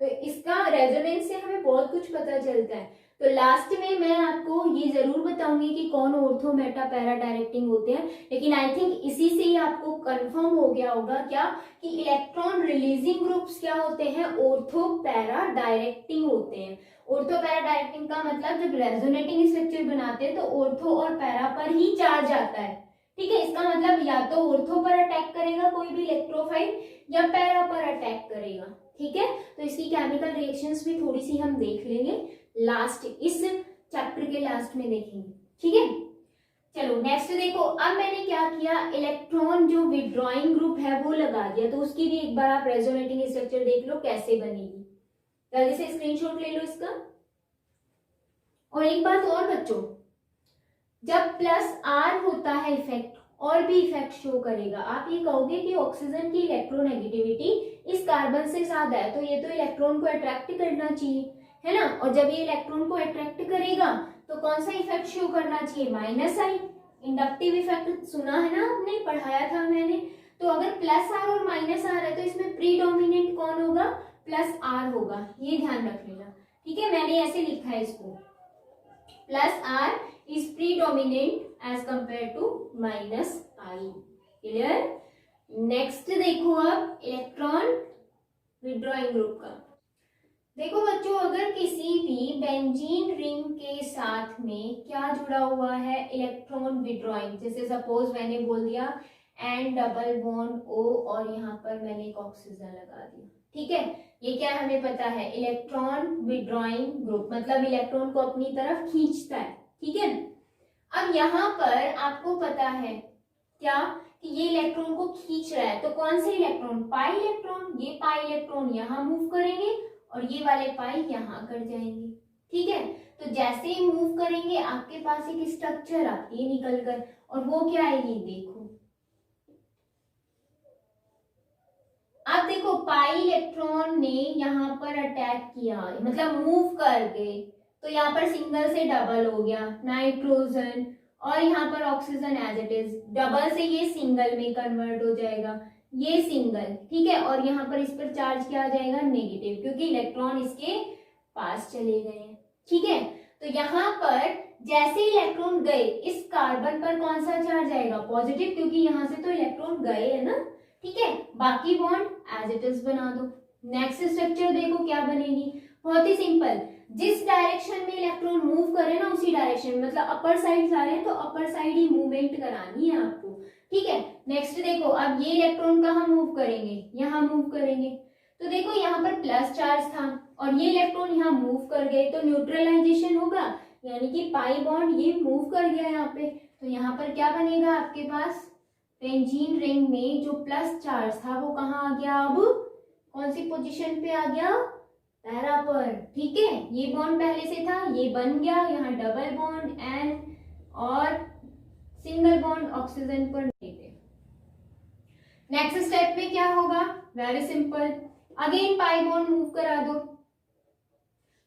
A: तो इसका रेजोनेंस से हमें बहुत कुछ पता चलता है। तो लास्ट में मैं आपको ये जरूर बताऊंगी कि कौन ऑर्थो मेटा पैरा डायरेक्टिंग होते हैं, लेकिन आई थिंक इसी से ही आपको कंफर्म हो गया होगा क्या, कि इलेक्ट्रॉन रिलीजिंग ग्रुप्स क्या होते हैं, ऑर्थो पैरा डायरेक्टिंग होते हैं। ऑर्थो पैरा डायरेक्टिंग का मतलब जब रेजोनेटिंग स्ट्रक्चर बनाते हैं तो ऑर्थो और पैरा पर ही चार्ज आता है। ठीक है, इसका मतलब या तो ऑर्थो पर अटैक करेगा कोई भी इलेक्ट्रोफाइल, या पैरा पर अटैक करेगा। ठीक है, तो इसकी केमिकल रिएक्शंस भी थोड़ी सी हम देख लेंगे लास्ट, इस चैप्टर के लास्ट में देखेंगे। ठीक है, चलो नेक्स्ट देखो, अब मैंने क्या किया, इलेक्ट्रॉन जो विड्रॉइंग ग्रुप है वो लगा दिया, तो उसकी भी एक बार आप रेजोनेटिंग स्ट्रक्चर देख लो कैसे बनेगी। जल्दी से स्क्रीनशॉट ले लो इसका। और एक बात और बच्चों, जब +r होता है इफेक्ट, और भी इफेक्ट शो करेगा। आप ये कहोगे कि ऑक्सीजन की इलेक्ट्रोनेगेटिविटी इस कार्बन से ज्यादा है, तो ये तो इलेक्ट्रॉन को अट्रैक्ट करना चाहिए, है ना, और जब ये इलेक्ट्रॉन को अट्रैक्ट करेगा तो कौन सा इफेक्ट शो करना चाहिए, -i, इंडक्टिव इफेक्ट सुना है ना आपने, पढ़ाया था मैंने। तो अगर +r और -r है तो इसमें प्रीडोमिनेंट कौन होगा, +r होगा, ये ध्यान रख लेना। ठीक है, मैंने ऐसे लिखा है इसको, +r is predominant as compared to -i। Clear, next देखो अब इलेक्ट्रॉन विड्रॉइंग ग्रुप का। देखो बच्चों, अगर किसी भी बेंजीन रिंग के साथ में क्या जुड़ा हुआ है, इलेक्ट्रॉन विड्रॉइंग, जैसे सपोज मैंने बोल दिया N डबल बॉन्ड O और यहाँ पर मैंने एक ऑक्सीजन लगा दिया। ठीक है, ये क्या हमें पता है, इलेक्ट्रॉन विड्रॉइंग ग्रुप, मतलब इलेक्ट्रॉन को अपनी तरफ खींचता है। ठीक है, अब यहाँ पर आपको पता है क्या, कि ये इलेक्ट्रॉन को खींच रहा है, तो कौन से इलेक्ट्रॉन, पाई इलेक्ट्रॉन, ये पाई इलेक्ट्रॉन यहाँ मूव करेंगे और ये वाले पाई यहाँ कर जाएंगे। ठीक है, तो जैसे ही मूव करेंगे आपके पास एक स्ट्रक्चर आती है निकलकर, और वो क्या है, ये देखो। अब देखो पाई इलेक्ट्रॉन ने यहाँ पर अटैक किया, मतलब मूव कर गए, तो यहाँ पर सिंगल से डबल हो गया नाइट्रोजन, और यहाँ पर oxygen as it is, double से ये सिंगल में कन्वर्ट हो जाएगा, ये सिंगल। ठीक है, और यहाँ पर इस पर चार्ज क्या आ जाएगा, नेगेटिव, क्योंकि इलेक्ट्रॉन इसके पास चले गए हैं। ठीक है, तो यहाँ पर जैसे इलेक्ट्रॉन गए, इस कार्बन पर कौन सा चार्ज आएगा, पॉजिटिव, क्योंकि यहाँ से तो इलेक्ट्रॉन गए है ना। ठीक है, बाकी बॉन्ड एज इट इज बना दो। नेक्स्ट स्ट्रक्चर देखो क्या बनेगी, बहुत ही सिंपल, जिस डायरेक्शन में इलेक्ट्रॉन मूव करे ना उसी डायरेक्शन में, मतलब अपर साइड जा रहे हैं तो अपर साइड ही मूवमेंट करानी है आपको। ठीक है, नेक्स्ट देखो, अब ये इलेक्ट्रॉन कहाँ मूव करेंगे, यहाँ मूव करेंगे, तो देखो यहाँ पर प्लस चार्ज था और ये इलेक्ट्रॉन यहाँ मूव कर गए, तो न्यूट्रलाइजेशन होगा, यानी कि पाई बॉन्ड ये मूव कर गया यहाँ पे, तो यहाँ पर क्या बनेगा आपके पास, बेंजीन रिंग में जो प्लस चार्ज था वो कहाँ आ गया, अब कौन सी पोजीशन पे आ गया, पैरा पर। ठीक है, ये बॉन्ड पहले से था, ये बन गया, यहाँ डबल बॉन्ड N और सिंगल बॉन्ड ऑक्सीजन पर नेगेटिव। नेक्स्ट स्टेप में क्या होगा, very simple, again pi bond move करा दो,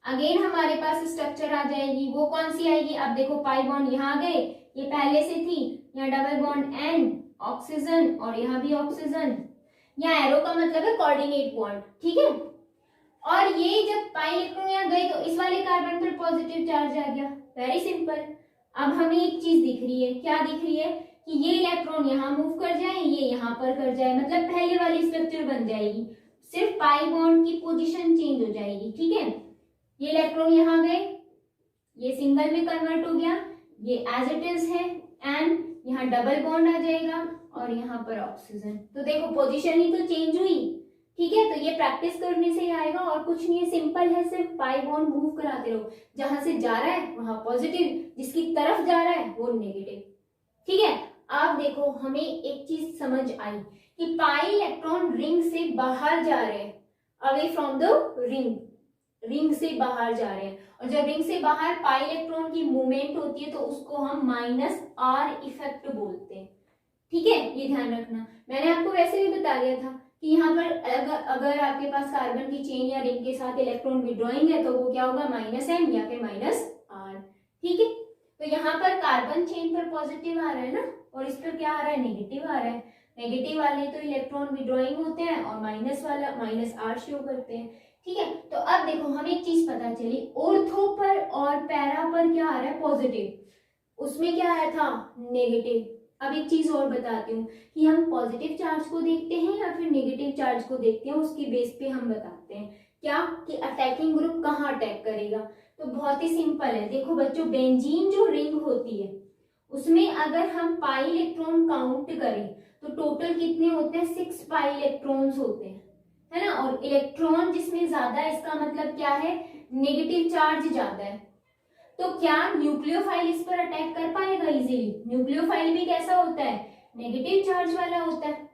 A: अगेन हमारे पास स्ट्रक्चर आ जाएगी। वो कौन सी आएगी, अब देखो पाई बॉन्ड यहाँ आ गए, ये पहले से थी, यहाँ डबल बॉन्ड एन ऑक्सीजन और यहाँ भी ऑक्सीजन, यहाँ एरो का मतलब है कोऑर्डिनेट बॉन्ड, ठीक है। और ये जब पाई इलेक्ट्रॉन यहाँ गए तो इस वाले कार्बन पर पॉजिटिव चार्ज आ गया, वेरी सिंपल। अब हमें एक चीज दिख रही है, क्या दिख रही है कि ये इलेक्ट्रॉन यहाँ मूव कर जाए, ये यहाँ पर कर जाए, मतलब पहले वाली स्ट्रक्चर बन जाएगी, सिर्फ पाई बॉन्ड की पोजीशन चेंज हो जाएगी, ठीक है। ये इलेक्ट्रॉन यहाँ गए, ये सिंगल में कन्वर्ट हो गया, ये एज इट इज है, एंड यहाँ डबल बॉन्ड आ जाएगा और यहाँ पर ऑक्सीजन। तो देखो पोजीशन ही तो चेंज हुई, ठीक है। तो ये प्रैक्टिस करने से ही आएगा और कुछ नहीं है, सिंपल है, सिर्फ पाई बॉन्ड मूव कराते रहो, जहां से जा रहा है वहां पॉजिटिव, जिसकी तरफ जा रहा है वो नेगेटिव, ठीक है। अब देखो हमें एक चीज समझ आई कि पाई इलेक्ट्रॉन रिंग से बाहर जा रहे हैं, away from the ring, ring से बाहर जा रहे हैं, और जब रिंग से बाहर पाई इलेक्ट्रॉन की मूवमेंट होती है तो उसको हम माइनस आर इफेक्ट बोलते हैं, ठीक है, ये ध्यान रखना। मैंने आपको वैसे भी बता दिया था कि यहाँ पर अगर आपके पास कार्बन की चेन या रिंग के साथ इलेक्ट्रॉन विड्रॉइंग है तो वो क्या होगा, माइनस एम या फिर माइनस आर, ठीक है। तो यहाँ पर कार्बन चेन पर पॉजिटिव आ रहा है ना, और इस पर क्या आ रहा है, नेगेटिव आ रहा है। नेगेटिव वाले तो इलेक्ट्रॉन विड्रॉइंग होते हैं और माइनस वाला माइनस आर शो करते हैं, ठीक है। तो अब देखो हमें एक चीज पता चली, ऑर्थो पर और पैरा पर क्या आ रहा है, पॉजिटिव, उसमें क्या आया था, नेगेटिव। अब एक चीज और बताती हूँ कि हम पॉजिटिव चार्ज को देखते हैं या फिर नेगेटिव चार्ज को देखते हैं, उसकी बेस पे हम बताते हैं क्या कि अटैकिंग ग्रुप कहाँ अटैक करेगा। तो बहुत ही सिंपल है, देखो बच्चों, बेंजीन जो रिंग होती है उसमें अगर हम पाई इलेक्ट्रॉन काउंट करें तो टोटल कितने होते हैं, 6 पाई इलेक्ट्रॉन्स होते हैं, है ना। और इलेक्ट्रॉन जिसमें ज्यादा है इसका मतलब क्या है, नेगेटिव चार्ज ज्यादा है। तो क्या न्यूक्लियोफाइल इस पर अटैक कर पाएगा इजीली, न्यूक्लियोफाइल भी कैसा होता है, नेगेटिव चार्ज वाला होता है,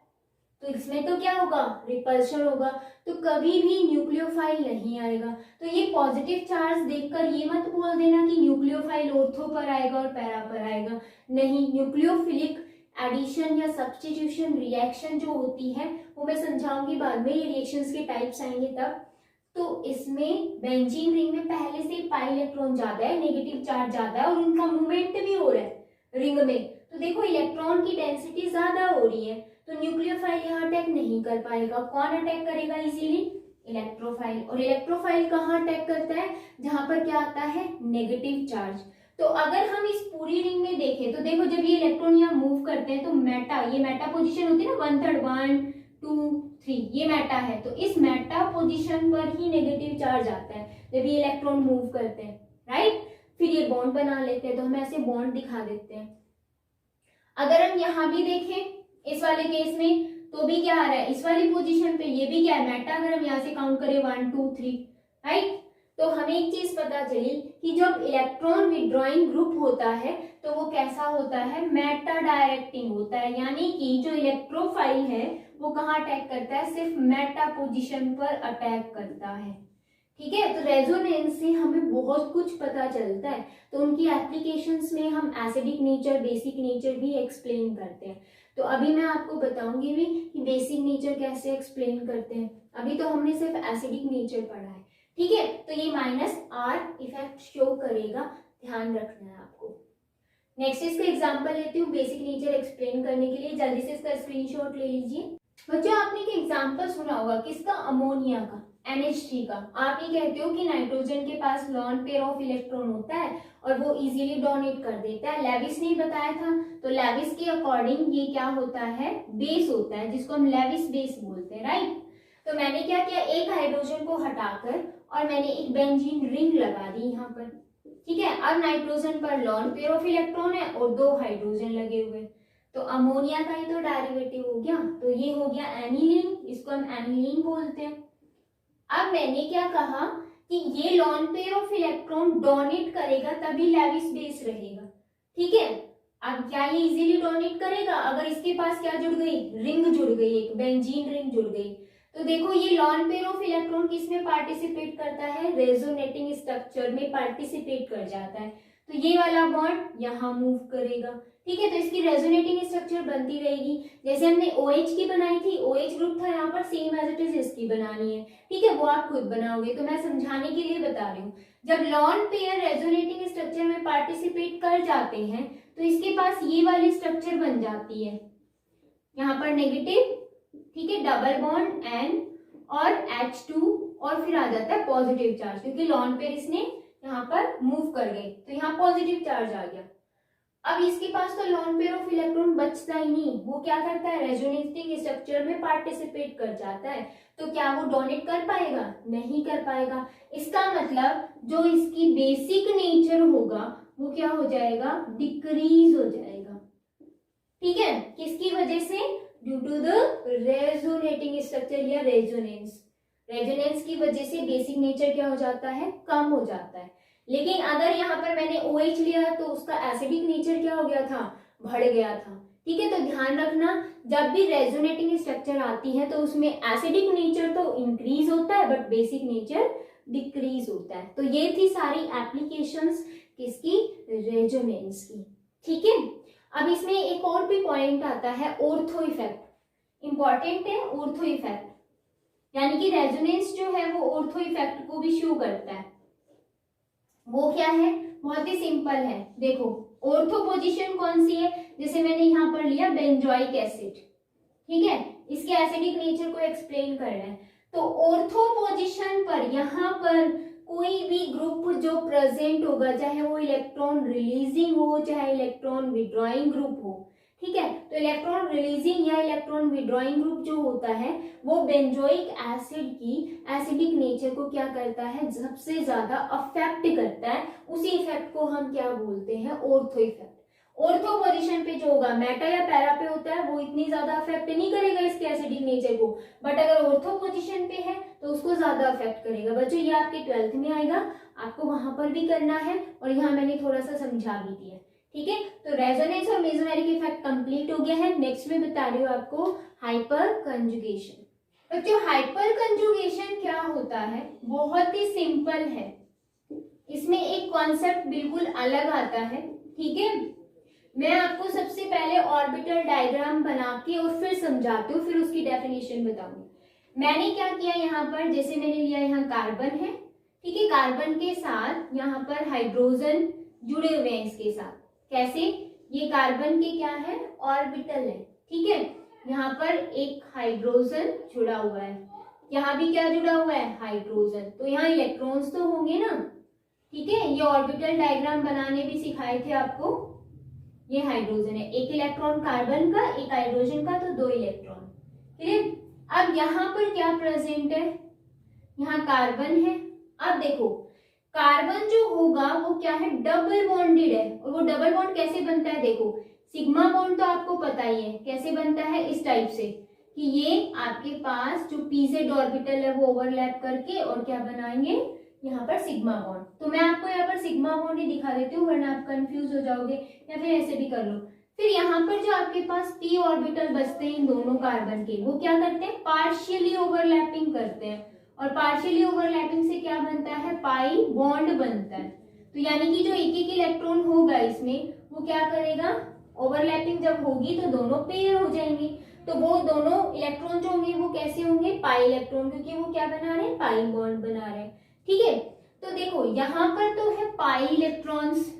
A: तो इसमें तो क्या होगा, रिपल्शन होगा, तो कभी भी न्यूक्लियोफाइल नहीं आएगा। तो ये पॉजिटिव चार्ज देखकर ये मत बोल देना कि न्यूक्लियोफाइल ऑर्थो पर आएगा और पैरा पर आएगा, नहीं। न्यूक्लियोफिलिक एडिशन या सब्स्टिट्यूशन रिएक्शन जो होती है वो मैं समझाऊंगी बाद में, ये रिएक्शंस के टाइप्स आएंगे तब। तो इसमें बेंजीन रिंग में पहले से पाई इलेक्ट्रॉन ज्यादा है, नेगेटिव चार्ज ज्यादा है और उनका मूवमेंट भी हो रहा है रिंग में, तो देखो इलेक्ट्रॉन की डेंसिटी ज्यादा हो रही है, तो न्यूक्लियोफाइल यहाँ अटैक नहीं कर पाएगा। कौन अटैक करेगा इजीली, इलेक्ट्रोफाइल। और इलेक्ट्रोफाइल कहाँ अटैक करता है, जहां पर क्या आता है, नेगेटिव चार्ज। तो अगर हम इस पूरी रिंग में देखें तो देखो जब ये इलेक्ट्रॉन यहाँ मूव करते हैं तो मेटा, ये मेटा पोजीशन होती है ना, 1/3 1 2 3, ये मेटा है, तो इस मेटा पोजीशन पर ही नेगेटिव चार्ज आता है जब ये इलेक्ट्रॉन मूव करते हैं, राइट। फिर ये बॉन्ड बना लेते हैं, तो हम ऐसे बॉन्ड दिखा देते हैं। अगर हम यहाँ भी देखें इस वाले केस में तो भी क्या आ रहा है, इस वाली पोजीशन पे ये भी क्या है, मेटा। अगर हम यहाँ से काउंट करें 1 2 3, राइट, तो हमें एक चीज पता चली कि जब इलेक्ट्रॉन विड्रॉइंग ग्रुप होता है तो वो कैसा होता है, मेटा डायरेक्टिंग होता है, यानी कि जो इलेक्ट्रोफाइल है वो कहाँ अटैक करता है, सिर्फ मेटा पोजीशन पर अटैक करता है, ठीक है। तो रेजोनेंस से हमें बहुत कुछ पता चलता है, तो उनकी एप्लीकेशंस में हम एसिडिक नेचर, बेसिक नेचर भी एक्सप्लेन करते हैं। तो अभी मैं आपको बताऊंगी भी कि बेसिक नेचर कैसे एक्सप्लेन करते हैं, अभी तो हमने सिर्फ एसिडिक नेचर पढ़ा है, ठीक है। तो ये माइनस आर इफेक्ट शो करेगा, ध्यान रखना है आपको। नेक्स्ट इसका एग्जांपल लेती हूँ बेसिक नेचर एक्सप्लेन करने के लिए, जल्दी से इसका स्क्रीनशॉट ले लीजिए। बच्चों आपने एक एग्जांपल सुना होगा किसका, अमोनिया का, NH3 का। आप ये कहते हो कि नाइट्रोजन के पास लॉन पेयर ऑफ इलेक्ट्रॉन होता है और वो इजीली डोनेट कर देता है। लेविस ने बताया था, तो लेविस के अकॉर्डिंग ये क्या होता है, बेस होता है, जिसको हम लेविस बेस बोलते हैं, राइट। तो मैंने क्या किया, एक हाइड्रोजन को हटाकर और मैंने एक बेंजीन रिंग लगा दी यहाँ पर, ठीक है। अब नाइट्रोजन पर लॉन पेयर ऑफ इलेक्ट्रॉन है और 2 हाइड्रोजन लगे हुए, तो अमोनिया का ही तो डेरिवेटिव हो गया, तो ये हो गया एनिलीन, इसको हम एनिलीन बोलते हैं। अब मैंने क्या कहा कि ये lone pair of electron donate करेगा तभी लेविस बेस रहेगा, ठीक है। अब क्या ये इजीली डोनेट करेगा, अगर इसके पास क्या जुड़ गई, रिंग जुड़ गई, एक बेंजीन रिंग जुड़ गई, तो देखो ये लॉन पेयर ऑफ इलेक्ट्रॉन किस में पार्टिसिपेट करता है, रेजोनेटिंग स्ट्रक्चर में पार्टिसिपेट कर जाता है। तो ये वाला बॉन्ड यहाँ मूव करेगा, ठीक है। तो इसकी रेजोनेटिंग स्ट्रक्चर बनती रहेगी। जैसे हमने OH की बनाई थी, OH ग्रुप था यहाँ पर, सेम एज इट इज इसकी बनानी है, ठीक है। वो आप खुद बनाओगे, तो मैं समझाने के लिए बता रही हूँ। जब लॉन पेयर रेजोनेटिंग स्ट्रक्चर में पार्टिसिपेट कर जाते हैं तो इसके पास ये वाली स्ट्रक्चर बन जाती है, यहाँ पर नेगेटिव, ठीक है, डबल बॉन्ड N और H2 और फिर आ जाता है पॉजिटिव चार्ज, क्योंकि लॉन पेयर इसने यहाँ पर मूव कर गए तो यहाँ पॉजिटिव चार्ज आ गया। अब इसके पास तो लॉन पेयर ऑफ इलेक्ट्रॉन बचता ही नहीं, वो क्या करता है, रेजोनेटिंग स्ट्रक्चर में पार्टिसिपेट कर जाता है। तो क्या वो डोनेट कर पाएगा? नहीं कर पाएगा। इसका मतलब जो इसकी बेसिक नेचर होगा वो क्या हो जाएगा, डिक्रीज हो जाएगा, ठीक है। किसकी वजह से? Due to the resonating structure या रेजोनेंस। रेजोनेंस की वजह से बेसिक नेचर क्या हो जाता है, कम हो जाता है। लेकिन अगर यहाँ पर मैंने OH लिया तो उसका एसिडिक नेचर क्या हो गया था, बढ़ गया था, ठीक है। तो ध्यान रखना, जब भी रेजोनेटिंग स्ट्रक्चर आती है तो उसमें एसिडिक नेचर तो इंक्रीज होता है बट बेसिक नेचर डिक्रीज होता है। तो ये थी सारी एप्लीकेशंस किसकी, रेजोनेंस की, ठीक है। अब इसमें एक और भी पॉइंट आता है, ऑर्थो इफेक्ट। इंपॉर्टेंट है ऑर्थो इफेक्ट, यानी कि रेजोनेंस जो है वो ऑर्थो इफेक्ट को भी शो करता है। वो क्या है, बहुत ही सिंपल है। देखो ऑर्थो पोजीशन कौन सी है, जैसे मैंने यहाँ पर लिया बेंजोइक एसिड, ठीक है, इसके एसिडिक नेचर को एक्सप्लेन कर रहा है। तो ऑर्थो पोजीशन पर यहाँ पर कोई भी ग्रुप जो प्रेजेंट होगा, चाहे वो इलेक्ट्रॉन रिलीजिंग हो चाहे इलेक्ट्रॉन विड्रॉइंग ग्रुप हो, ठीक है। तो इलेक्ट्रॉन रिलीजिंग या इलेक्ट्रॉन विड्रॉइंग ग्रुप जो होता है वो बेंजोइक एसिड की एसिडिक नेचर को क्या करता है, सबसे ज्यादा अफेक्ट करता है। उसी इफेक्ट को हम क्या बोलते हैं, ऑर्थो इफेक्ट। ऑर्थो पोजीशन पे जो होगा, मेटा या पैरा पे होता है, वो इतनी ज्यादा अफेक्ट नहीं करेगा इसके एसिडिक नेचर को, बट अगर ऑर्थो पोजीशन पे है तो उसको ज्यादा अफेक्ट करेगा। बच्चों ये आपके 12th में आएगा, आपको वहां पर भी करना है और यहाँ मैंने थोड़ा सा समझा भी दिया, ठीक है। तो रेजोनेंस और मेसोमेरिक इफेक्ट कंप्लीट हो गया है। नेक्स्ट में बता रही हूँ आपको हाइपर कंजुगेशन। बच्चों हाइपर कंजुगेशन क्या होता है, बहुत ही सिंपल है। इसमें एक कॉन्सेप्ट बिल्कुल अलग आता है, ठीक है। मैं आपको सबसे पहले ऑर्बिटल डायग्राम बना के और फिर समझाती हूँ, फिर उसकी डेफिनेशन बताऊंगी। मैंने क्या किया यहाँ पर, जैसे मैंने लिया यहाँ कार्बन है, ठीक है, कार्बन के साथ यहाँ पर हाइड्रोजन जुड़े हुए हैं इसके साथ। कैसे, ये कार्बन के क्या है, ऑर्बिटल है, ठीक है। यहाँ पर एक हाइड्रोजन जुड़ा हुआ है, यहाँ भी क्या जुड़ा हुआ है, हाइड्रोजन। तो यहाँ इलेक्ट्रॉन्स तो होंगे ना, ठीक है। ये ऑर्बिटल डायग्राम बनाने भी सिखाए थे आपको। ये हाइड्रोजन है, एक इलेक्ट्रॉन कार्बन का, एक हाइड्रोजन का, तो 2 इलेक्ट्रॉन, क्लियर। अब यहाँ पर क्या प्रेजेंट है, यहाँ कार्बन है। अब देखो कार्बन जो होगा वो क्या है, डबल बॉन्डेड है। और वो डबल बॉन्ड कैसे बनता है, देखो सिग्मा बॉन्ड तो आपको पता ही है कैसे बनता है, इस टाइप से कि ये आपके पास जो पीजेड ऑर्बिटल है वो ओवरलैप करके और क्या बनाएंगे, यहाँ पर सिग्मा बॉन्ड। तो मैं आपको यहाँ पर सिग्मा बॉन्ड ही दिखा देती हूँ, वरना आप कंफ्यूज हो जाओगे, या फिर ऐसे भी कर लो। फिर यहाँ पर जो आपके पास p ऑर्बिटल बचते हैं इन दोनों कार्बन के, वो क्या करते हैं, पार्शियली ओवरलैपिंग करते हैं। और पार्शियली ओवरलैपिंग से क्या बनता है, पाई बॉन्ड बनता है। तो यानी कि जो एक एक इलेक्ट्रॉन होगा इसमें वो क्या करेगा, ओवरलैपिंग जब होगी तो दोनों पेयर हो जाएंगे। तो वो दोनों इलेक्ट्रॉन जो होंगे वो कैसे होंगे, पाई इलेक्ट्रॉन, क्योंकि वो क्या बना रहे हैं, पाई बॉन्ड बना रहे हैं, ठीक है। तो देखो यहाँ पर तो है पाई इलेक्ट्रॉन्स,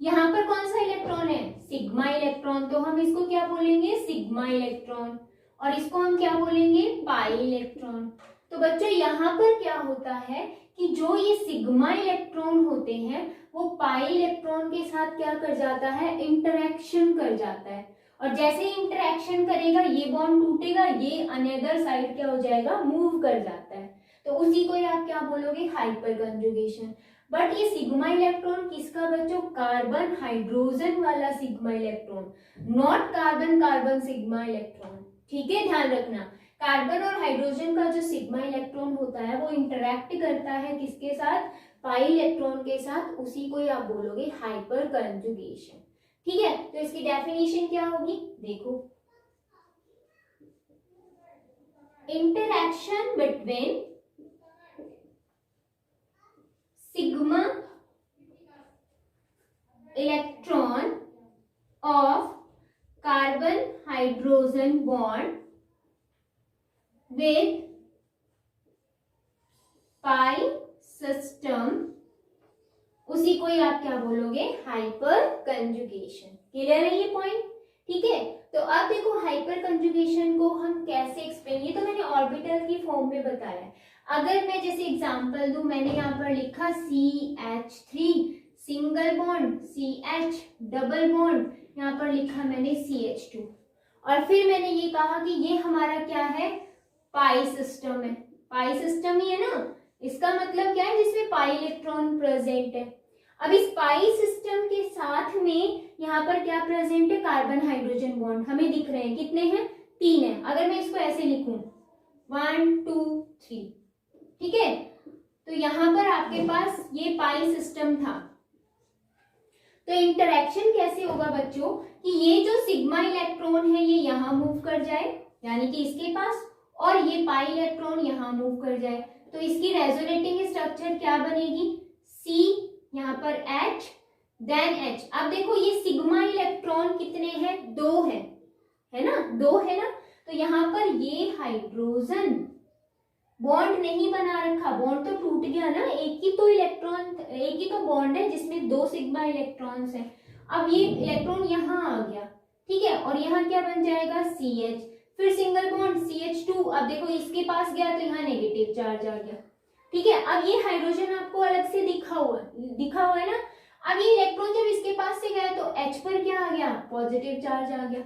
A: यहाँ पर कौन सा इलेक्ट्रॉन है, सिग्मा इलेक्ट्रॉन। तो हम इसको क्या बोलेंगे, सिग्मा इलेक्ट्रॉन, और इसको हम क्या बोलेंगे, पाई इलेक्ट्रॉन। तो बच्चों यहाँ पर क्या होता है कि जो ये सिग्मा इलेक्ट्रॉन होते हैं वो पाई इलेक्ट्रॉन के साथ क्या कर जाता है, इंटरेक्शन कर जाता है। और जैसे ही इंटरेक्शन करेगा ये बॉन्ड टूटेगा, ये अनदर साइड क्या हो जाएगा, मूव कर जाता है। तो उसी को आप क्या बोलोगे, हाइपर कंजुगेशन। बट ये सिग्मा इलेक्ट्रॉन किसका बच्चों, कार्बन हाइड्रोजन वाला sigma electron, not carbon carbon sigma electron, ठीक है। ध्यान रखना, कार्बन और हाइड्रोजन का जो सिग्मा इलेक्ट्रॉन होता है वो इंटरैक्ट करता है किसके साथ, पाई इलेक्ट्रॉन के साथ, उसी को आप बोलोगे हाइपर कंजुगेशन, ठीक है। तो इसकी डेफिनेशन क्या होगी, देखो, interaction between sigma electron of carbon hydrogen bond with pi system, उसी को ही आप क्या बोलोगे, हाइपर कंजुगेशन। क्लियर है ये पॉइंट? ठीक है, तो अब देखो हाइपर कंजुगेशन को हम कैसे एक्सप्लेन, ये तो मैंने ऑर्बिटल की फॉर्म में बताया है। अगर मैं जैसे एग्जांपल दूं, मैंने यहाँ पर लिखा CH3 single bond, CH double bond, यहाँ पर लिखा मैंने CH2, और फिर मैंने ये कहा कि ये हमारा क्या है, पाई सिस्टम है। पाई सिस्टम ही है ना, इसका मतलब क्या है, जिसमें पाई इलेक्ट्रॉन प्रेजेंट है। अब इस पाई सिस्टम के साथ में यहाँ पर क्या प्रेजेंट है, कार्बन हाइड्रोजन बॉन्ड हमें दिख रहे हैं, कितने हैं, 3 हैं। अगर मैं इसको ऐसे लिखूं 1 2 3, ठीक है, तो यहाँ पर आपके पास ये पाई सिस्टम था। तो इंटरेक्शन कैसे होगा बच्चों, कि ये जो सिग्मा इलेक्ट्रॉन है ये यहाँ मूव कर जाए, यानी कि इसके पास, और ये पाई इलेक्ट्रॉन यहाँ मूव कर जाए, तो इसकी रेजोनेटिंग स्ट्रक्चर क्या बनेगी, C, यहाँ पर H, देन H। अब देखो ये सिग्मा इलेक्ट्रॉन कितने हैं, 2 है ना, 2 है ना, तो यहाँ पर ये हाइड्रोजन बॉन्ड नहीं बना रखा, बॉन्ड तो टूट गया ना, एक ही तो इलेक्ट्रॉन, एक ही तो बॉन्ड है जिसमें 2 सिग्मा इलेक्ट्रॉन्स हैं। अब ये इलेक्ट्रॉन यहाँ आ गया, ठीक है, और यहाँ क्या बन जाएगा, CH, फिर सिंगल बॉन्ड CH2। अब देखो इसके पास गया तो यहाँ नेगेटिव चार्ज आ गया, ठीक है। अब ये हाइड्रोजन आपको अलग से दिखा हुआ है ना। अब ये इलेक्ट्रॉन जब इसके पास से गया तो H पर क्या आ गया, पॉजिटिव चार्ज आ गया,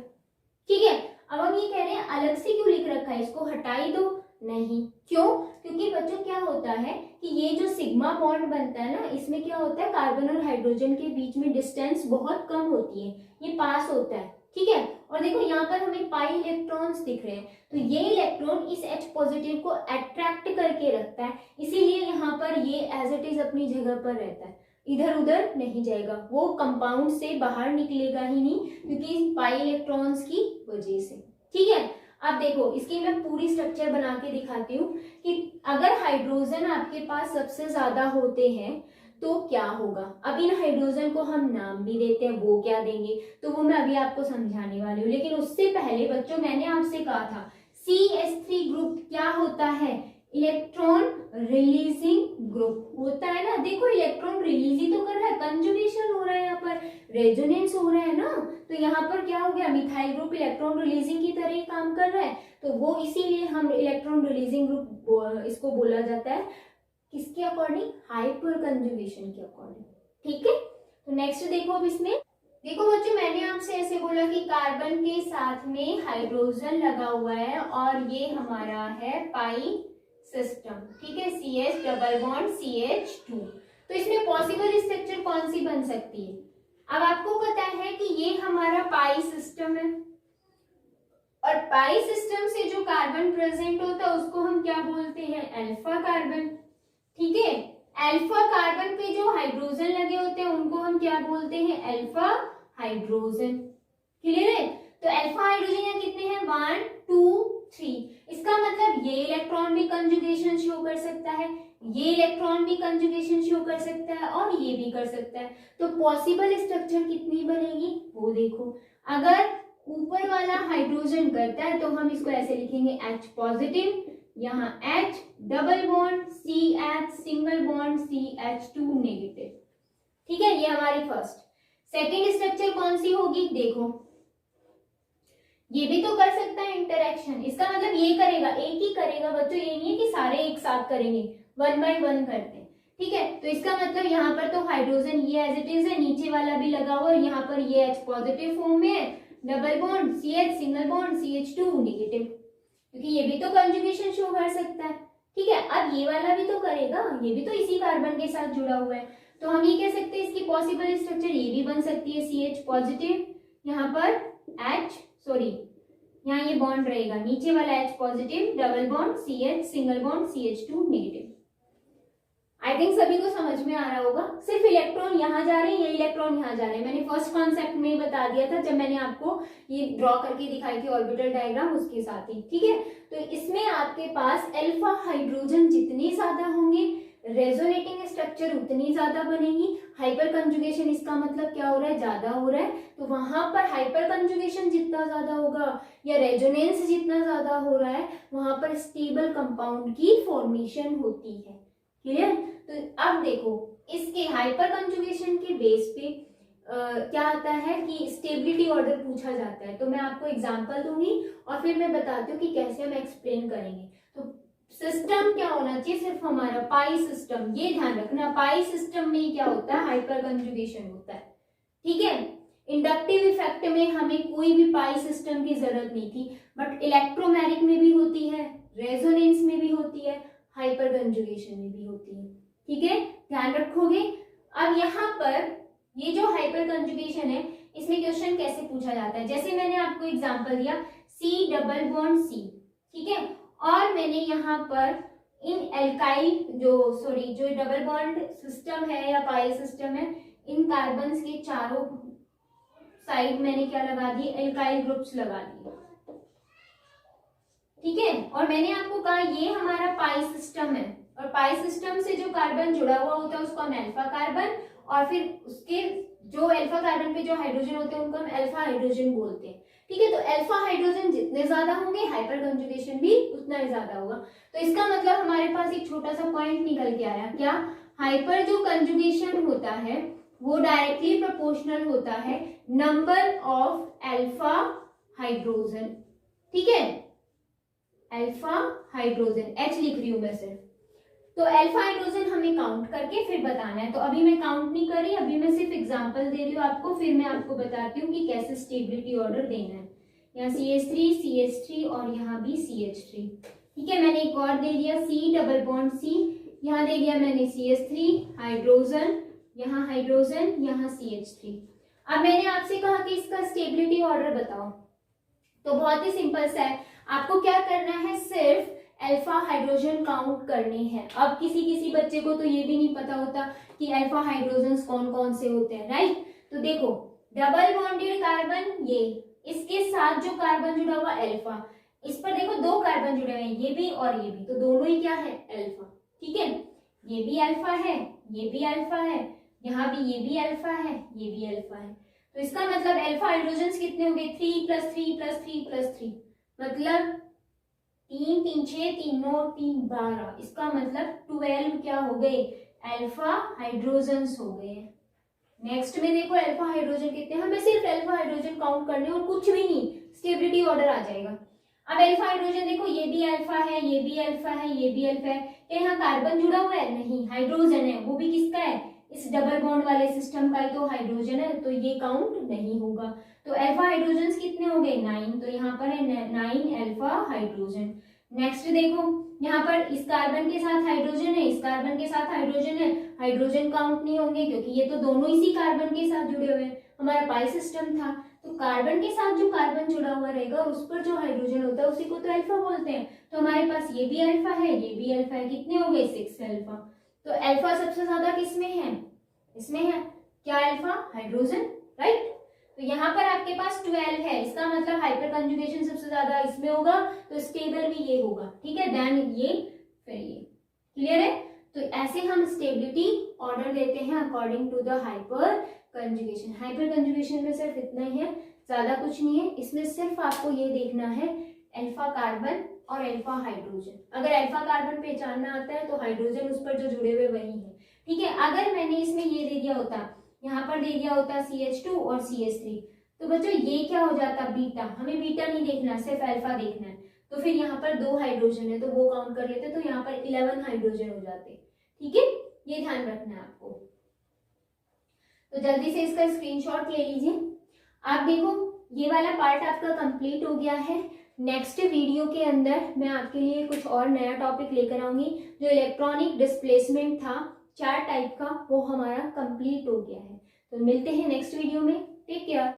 A: ठीक है। अब हम ये कह रहे हैं अलग से क्यों लिख रखा है, इसको हटाई दो, नहीं, क्यों, क्योंकि बच्चों क्या होता है कि ये जो सिग्मा बॉन्ड बनता है ना, इसमें क्या होता है, कार्बन और हाइड्रोजन के बीच में डिस्टेंस बहुत कम होती है, ये पास होता है, ठीक है। और देखो यहाँ पर हमें पाई इलेक्ट्रॉन्स दिख रहे हैं, तो ये इलेक्ट्रॉन इस H पॉजिटिव को अट्रैक्ट करके रखता है, इसीलिए यहाँ पर ये एज इट इज अपनी जगह पर रहता है, इधर उधर नहीं जाएगा, वो कंपाउंड से बाहर निकलेगा ही नहीं, क्योंकि पाई इलेक्ट्रॉन्स की वजह से, ठीक है। अब देखो इसकी मैं पूरी स्ट्रक्चर बना के दिखाती हूँ कि अगर हाइड्रोजन आपके पास सबसे ज्यादा होते हैं तो क्या होगा। अब इन हाइड्रोजन को हम नाम भी देते हैं, वो क्या देंगे तो वो मैं अभी आपको समझाने वाली हूँ। लेकिन उससे पहले बच्चों मैंने आपसे कहा था CH3 ग्रुप क्या होता है, इलेक्ट्रॉन रिलीजिंग ग्रुप होता है ना। देखो इलेक्ट्रॉन रिलीज ही तो कर रहा है, कंजुगेशन हो रहा है, यहाँ पर रेजोनेंस हो रहा है ना, तो यहाँ पर क्या हो गया, मिथाइल ग्रुप इलेक्ट्रॉन रिलीजिंग की तरह ही काम कर रहा है, तो वो इसीलिए हम इलेक्ट्रॉन रिलीजिंग ग्रुप इसको बोला जाता है, किसके अकॉर्डिंग, हाइपर कंजुगेशन के अकॉर्डिंग, ठीक है। तो नेक्स्ट देखो अब इसमें, देखो बच्चों मैंने आपसे ऐसे बोला कि कार्बन के साथ में हाइड्रोजन लगा हुआ है और ये हमारा है पाई सिस्टम, ठीक है, CH डबल बॉन्ड CH2। तो इसमें पॉसिबल स्ट्रक्चर कौन सी बन सकती है, अब आपको पता है कि ये हमारा पाई सिस्टम है, और पाई सिस्टम से जो कार्बन प्रेजेंट होता है उसको हम क्या बोलते हैं, अल्फा कार्बन, ठीक है। अल्फा कार्बन पे जो हाइड्रोजन लगे होते हैं उनको हम क्या बोलते हैं, अल्फा हाइड्रोजन, क्लियर है। तो अल्फा हाइड्रोजन यहाँ कितने हैं, 1 2 3। इसका मतलब ये इलेक्ट्रॉन भी कंजुगेशन शो कर सकता है, ये इलेक्ट्रॉन भी कंजुगेशन शो कर सकता है, और ये भी कर सकता है। तो पॉसिबल स्ट्रक्चर कितनी बनेगी वो देखो, अगर ऊपर वाला हाइड्रोजन करता है तो हम इसको ऐसे लिखेंगे H पॉजिटिव, यहाँ H double bond CH single bond CH2 negative, ठीक है। ये हमारी फर्स्ट। सेकेंड स्ट्रक्चर कौन सी होगी, देखो ये भी तो कर सकता है इंटरेक्शन, इसका मतलब ये करेगा, एक ही करेगा बच्चों, ये नहीं है कि सारे एक साथ करेंगे, 1 by 1 करते हैं, ठीक है। तो इसका मतलब यहाँ पर तो हाइड्रोजन ये एज इट इज है, नीचे वाला भी लगा हुआ है, यहाँ पर ये H पॉजिटिव फॉर्म में है, double bond CH single bond CH2 negative, क्योंकि ये भी तो कंजुगेशन शो कर सकता है, ठीक है। अब ये वाला भी तो करेगा, ये भी तो इसी कार्बन के साथ जुड़ा हुआ है, तो हम ये कह सकते हैं इसकी पॉसिबल स्ट्रक्चर ये भी बन सकती है, CH पॉजिटिव, यहाँ पर H सॉरी यहाँ ये बॉन्ड रहेगा, नीचे वाला H positive double bond CH single bond CH2 negative. I think सभी को समझ में आ रहा होगा, सिर्फ इलेक्ट्रॉन यहाँ जा रहे हैं, ये इलेक्ट्रॉन यहाँ जा रहे हैं, मैंने फर्स्ट कॉन्सेप्ट में ही बता दिया था जब मैंने आपको ये ड्रॉ करके दिखाई थी ऑर्बिटल डायग्राम उसके साथ ही, ठीक है। तो इसमें आपके पास अल्फा हाइड्रोजन जितने ज्यादा होंगे रेजोनेटिंग स्ट्रक्चर उतनी ज्यादा बनेगी। हाइपर कंजुगेशन इसका मतलब क्या हो रहा है, ज्यादा हो रहा है, तो वहां पर हाइपर कंजुगेशन जितना ज्यादा होगा या रेजोनेंस जितना ज्यादा हो रहा है वहां पर स्टेबल कंपाउंड की फॉर्मेशन होती है। क्लियर? तो अब देखो इसके हाइपर कंजुगेशन के बेस पे क्या आता है कि स्टेबिलिटी ऑर्डर पूछा जाता है। तो मैं आपको एग्जांपल दूंगी और फिर मैं बताती हूँ कि कैसे हम एक्सप्लेन करेंगे। तो सिस्टम क्या होना चाहिए, सिर्फ हमारा पाई सिस्टम, ये ध्यान रखना, पाई सिस्टम में क्या होता है, हाइपर कंजुगेशन होता है। ठीक है, इंडक्टिव इफेक्ट में हमें कोई भी पाई सिस्टम की जरूरत नहीं थी, बट इलेक्ट्रोमैग्नेटिक में भी होती है, रेजोनेंस में भी होती है, हाइपर कंजुगेशन में भी होती है। ठीक है, ध्यान रखोगे। अब यहाँ पर ये जो हाइपर कंजुगेशन है इसमें क्वेश्चन कैसे पूछा जाता है, जैसे मैंने आपको एग्जांपल दिया C डबल बॉन्ड C, ठीक है, और मैंने यहाँ पर इन एल्काइल जो डबल बॉन्ड सिस्टम है या पाई सिस्टम है, इन कार्बन्स के चारों साइड मैंने क्या लगा दिए, एल्काइल ग्रुप्स लगा दिए। ठीक है, और मैंने आपको कहा ये हमारा पाई सिस्टम है और पाई सिस्टम से जो कार्बन जुड़ा हुआ होता है उसको हम अल्फा कार्बन, और फिर उसके जो अल्फा कार्बन पे जो हाइड्रोजन होते हैं उनको हम अल्फा हाइड्रोजन बोलते हैं। ठीक है, तो अल्फा हाइड्रोजन जितने ज्यादा होंगे हाइपर कंजुगेशन भी उतना ही ज्यादा होगा। तो इसका मतलब हमारे पास एक छोटा सा पॉइंट निकल के आया, क्या, हाइपर जो कंजुगेशन होता है वो डायरेक्टली प्रोपोर्शनल होता है नंबर ऑफ अल्फा हाइड्रोजन। ठीक है, अल्फा हाइड्रोजन, H लिख रही हूं मैं सिर्फ, तो अल्फा हाइड्रोजन हमें काउंट करके फिर बताना है। तो अभी मैं काउंट नहीं कर रही, अभी मैं सिर्फ एग्जांपल दे रही हूँ आपको, फिर मैं आपको बताती हूँ कि कैसे स्टेबिलिटी ऑर्डर देना है। यहाँ CH3 CH3 और यहाँ भी CH3। ठीक है, मैंने एक और दे दिया C डबल बॉन्ड C, यहाँ दे दिया मैंने CH3 हाइड्रोजन, यहाँ हाइड्रोजन, यहाँ CH3। अब मैंने आपसे कहा कि इसका स्टेबिलिटी ऑर्डर बताओ, तो बहुत ही सिंपल सा है, आपको क्या करना है, सिर्फ अल्फा हाइड्रोजन काउंट करने हैं। अब किसी बच्चे को तो ये भी नहीं पता होता कि अल्फा हाइड्रोजन कौन कौन से होते हैं, राइट। तो देखो डबल बॉन्डेड कार्बन, ये इसके साथ जो कार्बन जुड़ा हुआ अल्फा, इस पर देखो दो कार्बन जुड़े हुए हैं, ये भी और ये भी, तो दोनों ही क्या है, अल्फा। ठीक है, ये भी अल्फा है, ये भी अल्फा है, यहाँ भी ये भी अल्फा है, ये भी अल्फा है। तो इसका मतलब अल्फा हाइड्रोजन कितने हो गए, 3 + 3 + 3 + 3, मतलब 3 3 6 3 9 3 12, इसका मतलब 12 क्या हो गए, अल्फा हाइड्रोजन्स हो गए। नेक्स्ट में देखो अल्फा हाइड्रोजन कितने हैं, हमें सिर्फ अल्फा हाइड्रोजन काउंट करने और कुछ भी नहीं, स्टेबिलिटी ऑर्डर आ जाएगा। अब अल्फा हाइड्रोजन देखो, ये भी अल्फा है, ये भी अल्फा है, ये भी अल्फा है, क्या यहाँ कार्बन जुड़ा हुआ है, नहीं, हाइड्रोजन है, वो भी किसका है, इस डबल बॉन्ड वाले सिस्टम का ही तो हाइड्रोजन है, तो ये काउंट नहीं होगा। तो अल्फा हाइड्रोजन कितने हो गए, 9, तो यहाँ पर है 9 अल्फा हाइड्रोजन। नेक्स्ट देखो यहाँ पर इस कार्बन के साथ हाइड्रोजन है, इस कार्बन के साथ हाइड्रोजन है, हाइड्रोजन काउंट नहीं होंगे क्योंकि ये तो दोनों इसी कार्बन के साथ जुड़े हुए हैं, हमारा पाई सिस्टम था। तो कार्बन के साथ जो कार्बन जुड़ा हुआ रहेगा उस पर जो हाइड्रोजन होता है उसी को तो अल्फा बोलते हैं। तो हमारे पास ये भी अल्फा है, ये भी अल्फा है, कितने हो गए, 6 अल्फा। तो अल्फा सबसे ज्यादा किसमें है, इसमें है, क्या, अल्फा हाइड्रोजन, राइट। तो यहाँ पर आपके पास 12 है, इसका मतलब हाइपर कंजुगेशन सबसे ज्यादा इसमें होगा, तो स्टेबल भी ये होगा। ठीक है, देन ये, फिर ये, क्लियर है। तो ऐसे हम स्टेबिलिटी ऑर्डर देते हैं according to the hyperconjugation. Hyperconjugation में सिर्फ इतना ही है, ज्यादा कुछ नहीं है, इसमें सिर्फ आपको ये देखना है अल्फा कार्बन और अल्फा हाइड्रोजन। अगर अल्फा कार्बन पहचानना आता है तो हाइड्रोजन उस पर जो जुड़े हुए वही है। ठीक है, अगर मैंने इसमें ये दे दिया होता, यहाँ पर दे दिया होता CH2 और CH3, तो बच्चों ये क्या हो जाता, बीटा। हमें बीटा नहीं देखना, सिर्फ अल्फा देखना है। तो फिर यहाँ पर 2 हाइड्रोजन है तो वो काउंट कर लेते, तो यहाँ पर 11 हाइड्रोजन हो जाते। ठीक है, ये ध्यान रखना है आपको। तो जल्दी से इसका स्क्रीनशॉट ले लीजिए। आप देखो ये वाला पार्ट आपका कंप्लीट हो गया है। नेक्स्ट वीडियो के अंदर मैं आपके लिए कुछ और नया टॉपिक लेकर आऊंगी। जो इलेक्ट्रॉनिक डिस्प्लेसमेंट था 4 टाइप का, वो हमारा कंप्लीट हो गया है। तो मिलते हैं नेक्स्ट वीडियो में, टेक केयर।